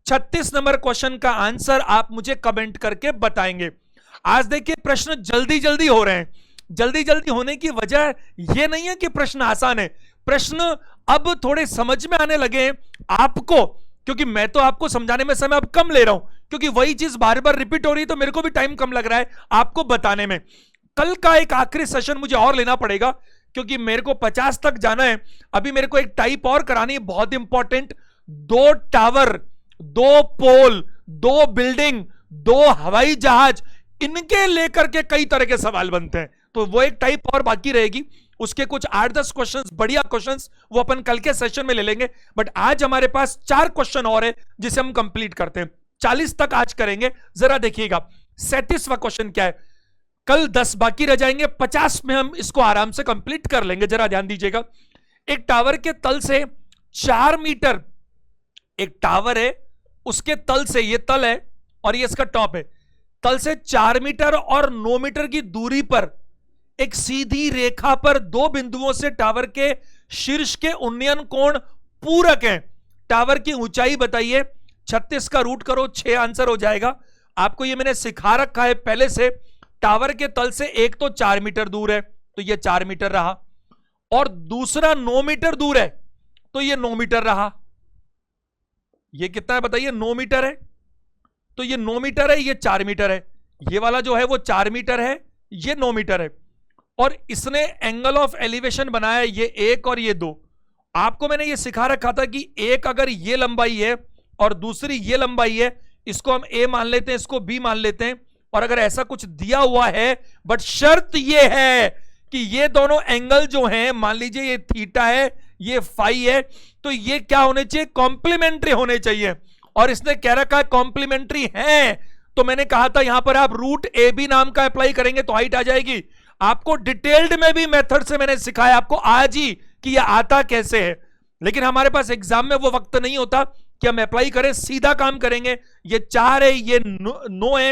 36 नंबर क्वेश्चन का आंसर आप मुझे कमेंट करके बताएंगे। आज देखिए प्रश्न जल्दी जल्दी हो रहे हैं। जल्दी जल्दी होने की वजह यह नहीं है कि प्रश्न आसान है, प्रश्न अब थोड़े समझ में आने लगे हैं आपको, क्योंकि मैं तो आपको समझाने में समय अब कम ले रहा हूं, क्योंकि वही चीज बार बार रिपीट हो रही है, तो मेरे को भी टाइम कम लग रहा है आपको बताने में। कल का एक आखिरी सेशन मुझे और लेना पड़ेगा, क्योंकि मेरे को 50 तक जाना है। अभी मेरे को एक टाइप और करानी है बहुत इंपॉर्टेंट। 2 टावर, 2 पोल, 2 बिल्डिंग, 2 हवाई जहाज, इनके लेकर के कई तरह के सवाल बनते हैं, तो वो एक टाइप और बाकी रहेगी। उसके कुछ 8-10 क्वेश्चंस, बढ़िया क्वेश्चंस, वो अपन कल के सेशन में ले लेंगे। बट आज हमारे पास 4 क्वेश्चन और है जिसे हम कंप्लीट करते हैं। 40 तक आज करेंगे। जरा देखिएगा 37वां क्वेश्चन क्या है। कल 10 बाकी रह जाएंगे, 50 में हम इसको आराम से कंप्लीट कर लेंगे। जरा ध्यान दीजिएगा। एक टावर के तल से 4 मीटर, एक टावर है, उसके तल से, ये तल है और ये इसका टॉप है, तल से 4 मीटर और 9 मीटर की दूरी पर एक सीधी रेखा पर 2 बिंदुओं से टावर के शीर्ष के उन्नयन कोण पूरक हैं। टावर की ऊंचाई बताइए। 36 का रूट करो, 6 आंसर हो जाएगा। आपको ये मैंने सिखा रखा है पहले से। टावर के तल से एक तो 4 मीटर दूर है, तो ये 4 मीटर रहा, और दूसरा 9 मीटर दूर है, तो ये 9 मीटर रहा। ये कितना है बताइए, 9 मीटर है। तो ये 9 मीटर है, ये 4 मीटर है। ये वाला जो है वो 4 मीटर है, ये 9 मीटर है। और इसने एंगल ऑफ एलिवेशन बनाया ये 1 और ये 2। आपको मैंने ये सिखा रखा था कि एक अगर ये लंबाई है और दूसरी ये लंबाई है, इसको हम ए मान लेते हैं, इसको बी मान लेते हैं। और अगर ऐसा कुछ दिया हुआ है, बट शर्त ये है कि ये दोनों एंगल जो हैं, मान लीजिए ये थीटा है, ये फाई है, तो ये क्या होने चाहिए, कॉम्प्लीमेंट्री होने चाहिए। और इसने कह रखा है कॉम्प्लीमेंट्री है, तो मैंने कहा था यहां पर आप रूट ए बी नाम का अप्लाई करेंगे तो हाइट आ जाएगी। आपको डिटेल्ड में भी मेथड से मैंने सिखाया आपको आज ही कि यह आता कैसे है, लेकिन हमारे पास एग्जाम में वो वक्त नहीं होता कि हम अप्लाई करें, सीधा काम करेंगे। ये 4 है, ये 9 है,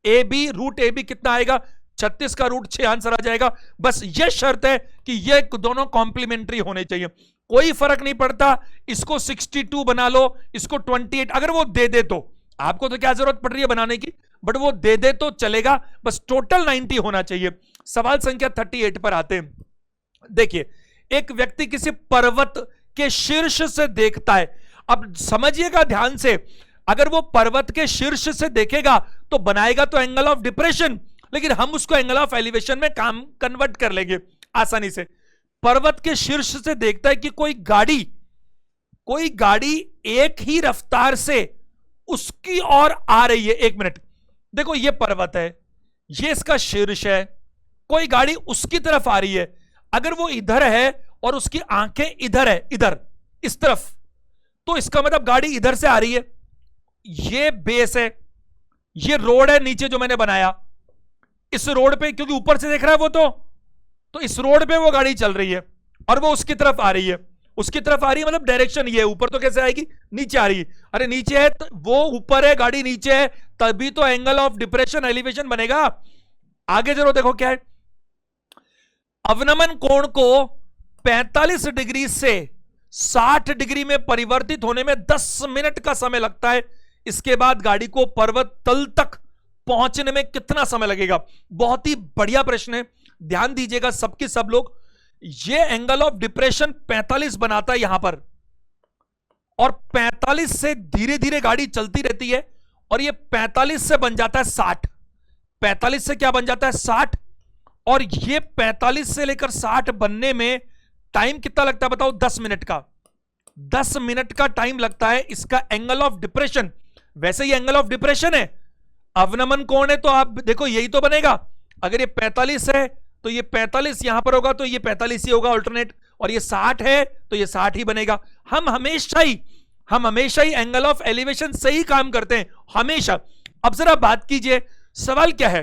a b root a b कितना आएगा, 36 का रूट 6 आंसर आ जाएगा। बस ये शर्त है कि ये दोनों कॉम्प्लीमेंट्री होने चाहिए। कोई फर्क नहीं पड़ता, इसको 62 बना लो, इसको 28, अगर वो दे दे तो आपको तो क्या जरूरत पड़ रही है बनाने की, बट वो दे दे तो चलेगा, बस टोटल 90 होना चाहिए। सवाल संख्या 38 पर आते हैं। देखिए, एक व्यक्ति किसी पर्वत के शीर्ष से देखता है। अब समझिएगा ध्यान से, अगर वो पर्वत के शीर्ष से देखेगा तो बनाएगा तो एंगल ऑफ डिप्रेशन, लेकिन हम उसको एंगल ऑफ एलिवेशन में काम कन्वर्ट कर लेंगे आसानी से। पर्वत के शीर्ष से देखता है कि कोई गाड़ी एक ही रफ्तार से उसकी ओर आ रही है। 1 मिनट, देखो ये पर्वत है, ये इसका शीर्ष है, कोई गाड़ी उसकी तरफ आ रही है। अगर वो इधर है और उसकी आंखें इधर है, इधर इस तरफ, तो इसका मतलब गाड़ी इधर से आ रही है। ये बेस है, ये रोड है नीचे जो मैंने बनाया, इस रोड पे क्योंकि ऊपर से देख रहा है वो, तो इस रोड पे वो गाड़ी चल रही है और वो उसकी तरफ आ रही है। उसकी तरफ आ रही है मतलब डायरेक्शन ये है, ऊपर तो कैसे आएगी, नीचे आ रही है। अरे नीचे है तो वो ऊपर है, गाड़ी नीचे है, तभी तो एंगल ऑफ डिप्रेशन एलिवेशन बनेगा। आगे जरूर देखो क्या है, अवनमन कोण को 45 डिग्री से 60 डिग्री में परिवर्तित होने में 10 मिनट का समय लगता है। इसके बाद गाड़ी को पर्वत तल तक पहुंचने में कितना समय लगेगा। बहुत ही बढ़िया प्रश्न है, ध्यान दीजिएगा सबके सब लोग। ये एंगल ऑफ डिप्रेशन 45 बनाता है यहां पर, और 45 से धीरे धीरे गाड़ी चलती रहती है, और ये 45 से बन जाता है 60। 45 से क्या बन जाता है 60, और ये 45 से लेकर 60 बनने में टाइम कितना लगता है बताओ, 10 मिनट का। 10 मिनट का टाइम लगता है इसका एंगल ऑफ डिप्रेशन। वैसे ये एंगल ऑफ डिप्रेशन है, अवनमन कोण है, तो आप देखो यही तो बनेगा। अगर ये 45 है तो ये 45 यहां पर होगा, तो ये 45 ही होगा अल्टरनेट, और ये 60 है तो ये 60 ही बनेगा। हम हमेशा ही एंगल ऑफ एलिवेशन से ही काम करते हैं, हमेशा। अब जरा बात कीजिए, सवाल क्या है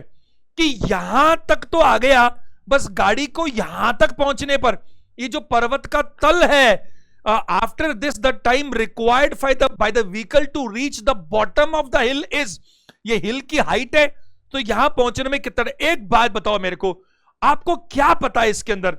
कि यहां तक तो आ गया, बस गाड़ी को यहां तक पहुंचने पर ये जो पर्वत का तल है, after this the time required by the vehicle to reach the bottom of the hill is, ये हिल की हाइट है, तो यहां पहुंचने में कितना। एक बात बताओ मेरे को, आपको क्या पता है इसके अंदर,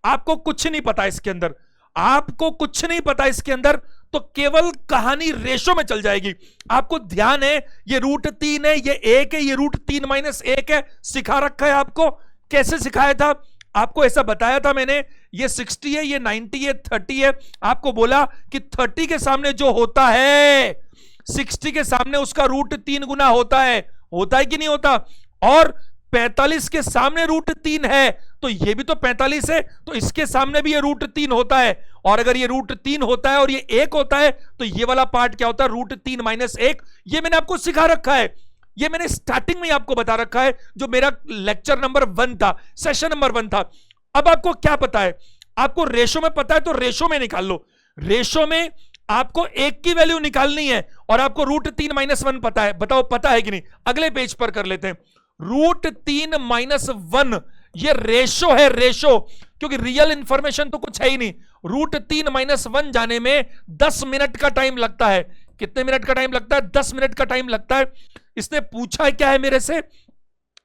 आपको कुछ नहीं पता इसके अंदर, आपको कुछ नहीं पता इसके अंदर, तो केवल कहानी रेशो में चल जाएगी। आपको ध्यान है ये रूट 3 है, ये 1 है, ये रूट 3 - 1 है, सिखा रखा है आपको। कैसे सिखाया था आपको, ऐसा बताया था मैंने, ये 60 है, ये 90 है, 30 है। आपको बोला कि 30 के सामने जो होता है 60 के सामने उसका रूट 3 गुना होता है कि नहीं होता, और 45 के सामने रूट 3 है, तो ये भी तो 45 है, तो इसके सामने भी ये रूट 3 होता है। और अगर ये रूट 3 होता है और ये 1 होता है, तो ये वाला पार्ट क्या होता है, रूट 3 - 1। ये मैंने आपको सिखा रखा है, ये मैंने स्टार्टिंग में आपको बता रखा है, जो मेरा लेक्चर नंबर 1 था, सेशन नंबर 1 था। अब आपको क्या पता है, आपको रेशो में पता है तो रेशो में निकाल लो। रेशो में आपको 1 की वैल्यू निकालनी है, और आपको रूट 3 - 1 पता है, बताओ पता है कि नहीं। अगले पेज पर कर लेते हैं, रूट 3 - 1 ये रेशो है, रेशो, क्योंकि रियल इंफॉर्मेशन तो कुछ है ही नहीं। रूट 3 - 1 जाने में 10 मिनट का टाइम लगता है। कितने मिनट का टाइम लगता है, 10 मिनट का टाइम लगता है। इसने पूछा क्या है मेरे से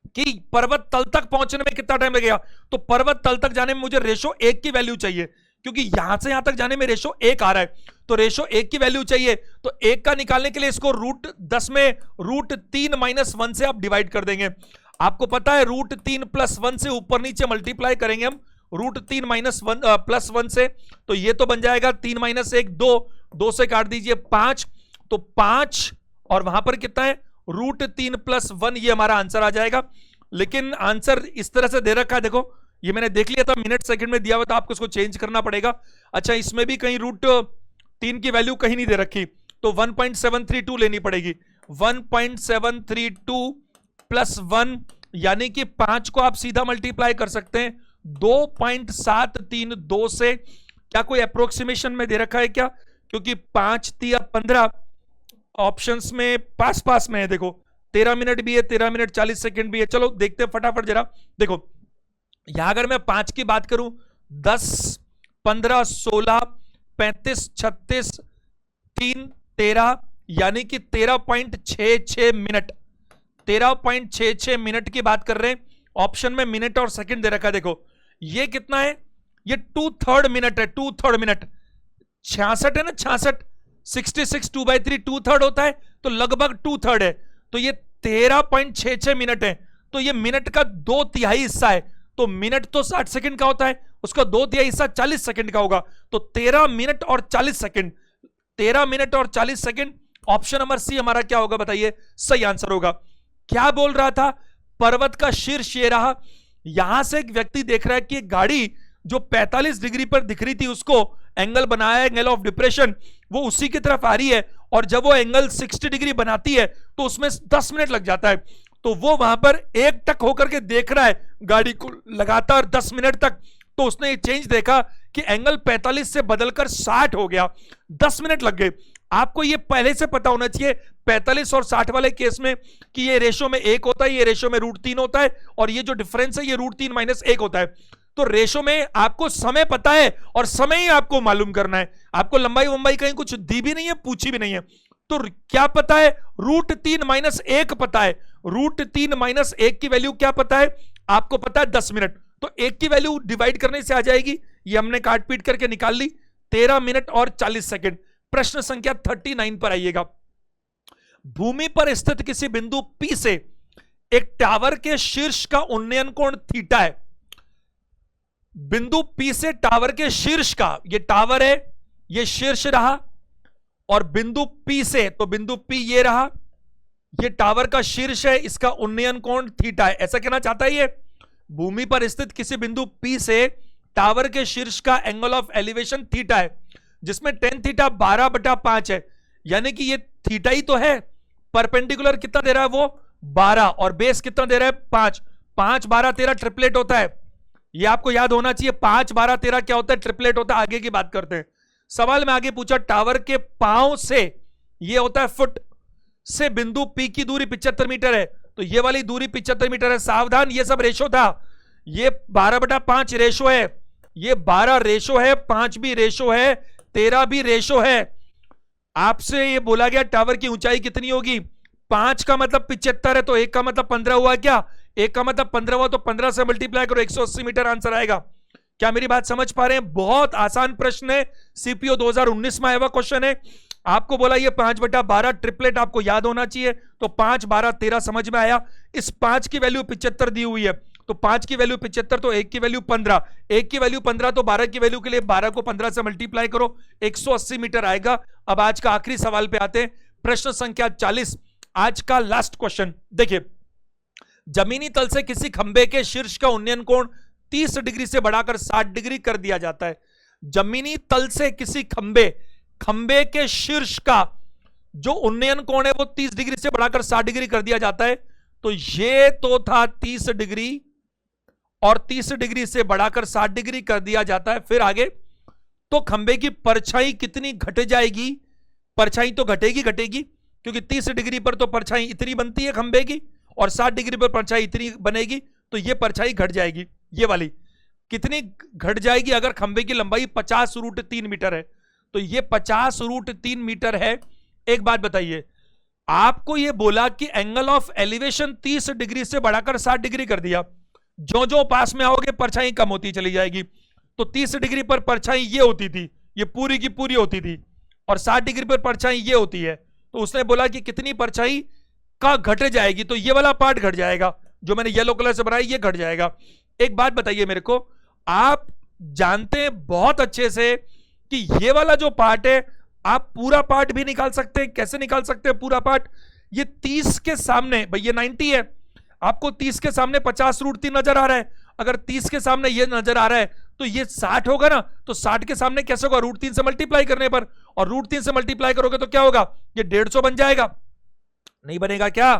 कि पर्वत तल तक पहुंचने में कितना टाइम लगेगा, तो पर्वत तल तक जाने में मुझे रेशो 1 की वैल्यू चाहिए, क्योंकि यहां से यहां तक जाने में रेशो 1 आ रहा है, तो रेशो 1 की वैल्यू चाहिए। तो 1 का निकालने के लिए इसको रूट 10 में रूट 3 - 1 से आप डिवाइड कर देंगे। आपको पता है रूट 3 + 1 से ऊपर नीचे मल्टीप्लाई करेंगे हम रूट 3 - 1 + 1 से, तो ये तो बन जाएगा 3 - 1 2, 2 से काट दीजिए 5, तो 5 और वहां पर कितना है √3 + 1, ये हमारा आंसर आ जाएगा। लेकिन आंसर इस तरह से दे रखा है, देखो ये मैंने देख लिया था, मिनट सेकंड में दिया हुआ था, आपको इसको चेंज करना पड़ेगा। अच्छा, इसमें भी कहीं √3 की वैल्यू कहीं नहीं दे रखी, तो 1.732 लेनी पड़ेगी। 1.732 + 1 यानी कि 5 को आप सीधा मल्टीप्लाई कर सकते हैं 2.732 से। क्या कोई अप्रोक्सीमेशन में दे रखा है क्या? क्योंकि 5 × 15 ऑप्शंस में पास पास में है। देखो 13 मिनट भी है, 13 मिनट 40 सेकंड भी है। चलो देखते हैं फटाफट जरा। देखो यहां अगर मैं 5 की बात करूं, 10, 15, 16, 35, 36, 3, 13 यानी कि 13.66 मिनट, 13.66 मिनट की बात कर रहे हैं। ऑप्शन में मिनट और सेकंड दे रखा है। देखो ये कितना है, ये 2/3 मिनट है, 2/3 मिनट। 66 है ना, 66, 66 2/3 2/3 होता है, तो लगभग 2/3 है। तो ये 13.66 मिनट है। तो ये मिनट का 2/3 हिस्सा है। तो मिनट तो 60 सेकंड का होता है, उसका 2/3 हिस्सा 40 सेकंड का होगा। तो 13 मिनट और 40 सेकंड, 13 मिनट और 40 सेकंड। ऑप्शन नंबर सी हमारा क्या होगा बताइए, सही आंसर होगा। क्या बोल रहा था, पर्वत का शीर्ष ये रहा। यहां से एक व्यक्ति देख रहा है कि एक गाड़ी जो 45 डिग्री पर दिख रही थी, उसको एंगल बनाया, एंगल ऑफ डिप्रेशन, वो उसी की तरफ आ रही है। और जब वो एंगल 60 डिग्री बनाती है तो उसमें 10 मिनट लग जाता है। तो वो वहां पर एक टक होकर के देख रहा है गाड़ी को लगातार 10 मिनट तक। तो उसने ये चेंज देखा कि एंगल 45 से बदलकर 60 हो गया, 10 मिनट लग गए। आपको ये पहले से पता होना चाहिए 45 और 60 वाले केस में कि ये रेशो में 1 होता है, ये रेशो में √3 होता है, और ये जो डिफरेंस है ये √3 - 1 होता है। तो रेशो में आपको समय पता है और समय ही आपको मालूम करना है। आपको लंबाई वंबाई कहीं कुछ दी भी नहीं है, पूछी भी नहीं है। तो क्या पता है, √3 - 1 पता है। √3 - 1 की वैल्यू क्या पता है आपको, पता है 10 मिनट। तो 1 की वैल्यू डिवाइड करने से आ जाएगी, ये हमने काट पीट करके निकाल ली, 13 मिनट और 40 सेकंड। प्रश्न संख्या 39 पर आइएगा। भूमि पर स्थित किसी बिंदु P से एक टावर के शीर्ष का उन्नयन कोण थीटा है। बिंदु P से टावर के शीर्ष का, ये टावर है, ये शीर्ष रहा, और बिंदु P से, तो बिंदु P ये रहा, ये टावर का शीर्ष है, इसका उन्नयन कोण थीटा है। ऐसा कहना चाहता है ये, भूमि पर स्थित किसी बिंदु P से टावर के शीर्ष का एंगल ऑफ एलिवेशन थीटा है, जिसमें tan थीटा 12/5 है। यानी कि ये थीटा ही तो है। परपेंडिकुलर कितना दे रहा है वो 12, और बेस कितना दे रहा है 5। 5, 12, 13 ट्रिपलेट होता है, ये आपको याद होना चाहिए। 5, 12, 13 क्या होता है, ट्रिपलेट होता है। आगे की बात करते हैं। सवाल में आगे पूछा, टावर के पांव से, ये होता है फुट, से बिंदु P की दूरी 75 मीटर है। तो ये वाली दूरी 75 मीटर है। सावधान, ये सब रेशो था। ये 12/5 रेशो है, ये 12 रेशो है, 5 भी रेशो है, 13 भी रेशो है। आपसे ये बोला गया टावर की ऊंचाई कितनी होगी, 5 का मतलब 75 है, तो 1 का मतलब 15 हुआ। क्या 1 का मतलब 15 हुआ, तो 15 से मल्टीप्लाई करो, 180 मीटर आंसर आएगा। क्या मेरी बात समझ पा रहे हैं? बहुत आसान प्रश्न है, सीपीओ 2019 में आया हुआ क्वेश्चन है। आपको बोला ये 5/12 ट्रिपलेट आपको याद होना चाहिए, तो 5, 12, 13 समझ में आया। इस 5 की वैल्यू 75 दी हुई है, तो 5 की वैल्यू 75, तो 1 की वैल्यू 15, 1 की वैल्यू 15, तो 12 की वैल्यू के लिए 12 को 15 से मल्टीप्लाई करो, 180 मीटर आएगा। अब आज का आखिरी सवाल पे आते हैं, प्रश्न संख्या 40, आज का लास्ट क्वेश्चन। देखिए, जमीनी तल से किसी खंबे के शीर्ष का उन्नयन कोण 30 डिग्री से बढ़ाकर 60 डिग्री कर दिया जाता है। जमीनी तल से किसी खंबे के शीर्ष का जो उन्नयन कोण है वो 30 डिग्री से बढ़ाकर 60 डिग्री कर दिया जाता है। तो ये तो था 30 डिग्री, और 30 डिग्री से बढ़ाकर 60 डिग्री कर दिया जाता है। फिर आगे, तो खंबे की परछाई कितनी घट जाएगी? परछाई तो घटेगी, क्योंकि 30 डिग्री पर तो परछाई इतनी बनती है खंबे की, और 60 डिग्री पर परछाई इतनी बनेगी, तो ये परछाई घट जाएगी। ये वाली कितनी घट जाएगी? अगर खंबे की लंबाई 50 √3 मीटर है, तो ये 50 √3 मीटर है। एक बात बताइए, आपको ये बोला कि एंगल ऑफ एलिवेशन 30 डिग्री से बढ़ाकर 60 डिग्री कर दिया, जो जो पास में आओगे परछाई कम होती चली जाएगी। तो 30 डिग्री पर परछाई ये होती थी, ये पूरी की पूरी होती थी, और 60 डिग्री पर परछाई ये होती है। तो उसने बोला कि कितनी परछाई का घट जाएगी, तो ये वाला पार्ट घट जाएगा, जो मैंने येलो कलर से बनाया ये घट जाएगा। एक बात बताइए मेरे को, आप जानते हैं बहुत अच्छे से कि ये वाला जो पार्ट है आप पूरा पार्ट भी निकाल सकते हैं। कैसे निकाल सकते हैं पूरा पार्ट? ये 30 के सामने, भाई ये 90 है, आपको 30 के सामने 50√3 नजर आ रहा है। अगर 30 के सामने ये नजर आ रहा है तो ये 60 होगा ना, तो 60 के सामने कैसे होगा? √3 से मल्टीप्लाई करने पर, और √3 से मल्टीप्लाई करोगे तो क्या होगा? ये 150 बन जाएगा। नहीं बनेगा क्या?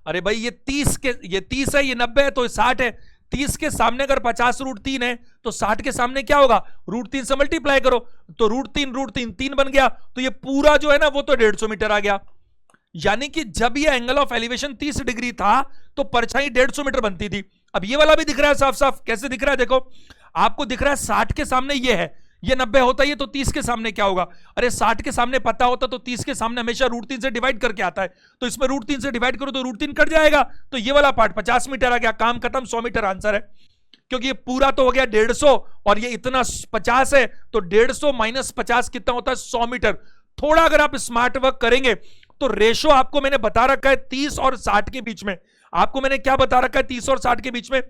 अरे भाई ये 30 है, ये 90 है, तो 60 है। 30 के सामने अगर 50√3 है तो 60 के सामने क्या होगा? √3 से मल्टीप्लाई करो, तो √3 3 बन गया, तो ये पूरा जो है ना वो तो 150 मीटर आ गया। यानी कि जब ये एंगल ऑफ एलिवेशन 30 डिग्री था तो परछाई 150 मीटर बनती थी। अब ये वाला भी दिख रहा है साफ साफ। कैसे दिख रहा है? देखो, आपको दिख रहा है 60 के सामने ये है, ये 90 होता है, ये तो 30 के सामने क्या होगा? अरे 60 के सामने पता होता तो 30 के सामने हमेशा √3 से डिवाइड करके आता है, तो इसमें √3 से डिवाइड करो तो √3 कट जाएगा, तो ये वाला पार्ट 50 मीटर आ गया। काम खत्म, 100 मीटर आंसर है। क्योंकि ये पूरा तो हो गया 150 और ये इतना 50 है, तो 150 माइनस 50 कितना होता है? 100 मीटर। थोड़ा अगर आप स्मार्ट वर्क करेंगे तो रेशो आपको मैंने बता रखा है 30 और 60 के बीच में। आपको मैंने क्या बता रखा है? 30 और 60 के बीच में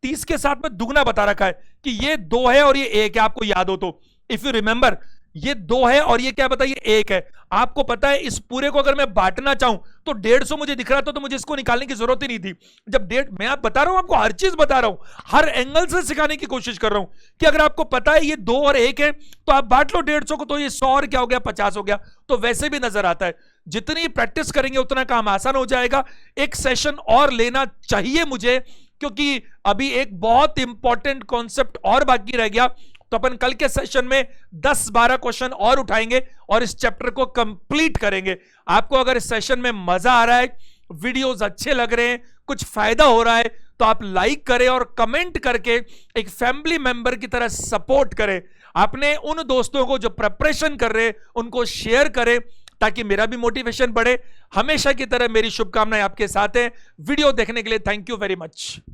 30 के साथ में दुगना बता रखा है कि ये 2 है और ये 1 है, आपको याद हो तो। इफ यू रिमेंबर, ये 2 है और ये क्या बताइए? 1 है। आपको पता है इस पूरे को अगर मैं बांटना चाहूं तो 150 मुझे दिख रहा था, तो मुझे इसको निकालने की जरूरत ही नहीं थी। जब मैं आप बता रहा हूं, आपको हर चीज बता रहा हूं, हर एंगल से सिखाने की कोशिश कर रहा हूं कि अगर आपको पता है ये 2 और 1 है तो आप बांट लो 150 को, तो ये 100 और क्या हो गया? 50 हो गया। तो वैसे भी नजर आता है। जितनी प्रैक्टिस करेंगे उतना काम आसान हो जाएगा। एक सेशन और लेना चाहिए मुझे, क्योंकि अभी एक बहुत इंपॉर्टेंट कॉन्सेप्ट और बाकी रह गया। तो अपन कल के सेशन में 10-12 क्वेश्चन और उठाएंगे और इस चैप्टर को कंप्लीट करेंगे। आपको अगर इस सेशन में मजा आ रहा है, वीडियोस अच्छे लग रहे हैं, कुछ फायदा हो रहा है, तो आप लाइक करें और कमेंट करके एक फैमिली मेंबर की तरह सपोर्ट करें। अपने उन दोस्तों को जो प्रिपरेशन कर रहे हैं उनको शेयर करें, ताकि मेरा भी मोटिवेशन बढ़े। हमेशा की तरह मेरी शुभकामनाएं आपके साथ हैं। वीडियो देखने के लिए थैंक यू वेरी मच।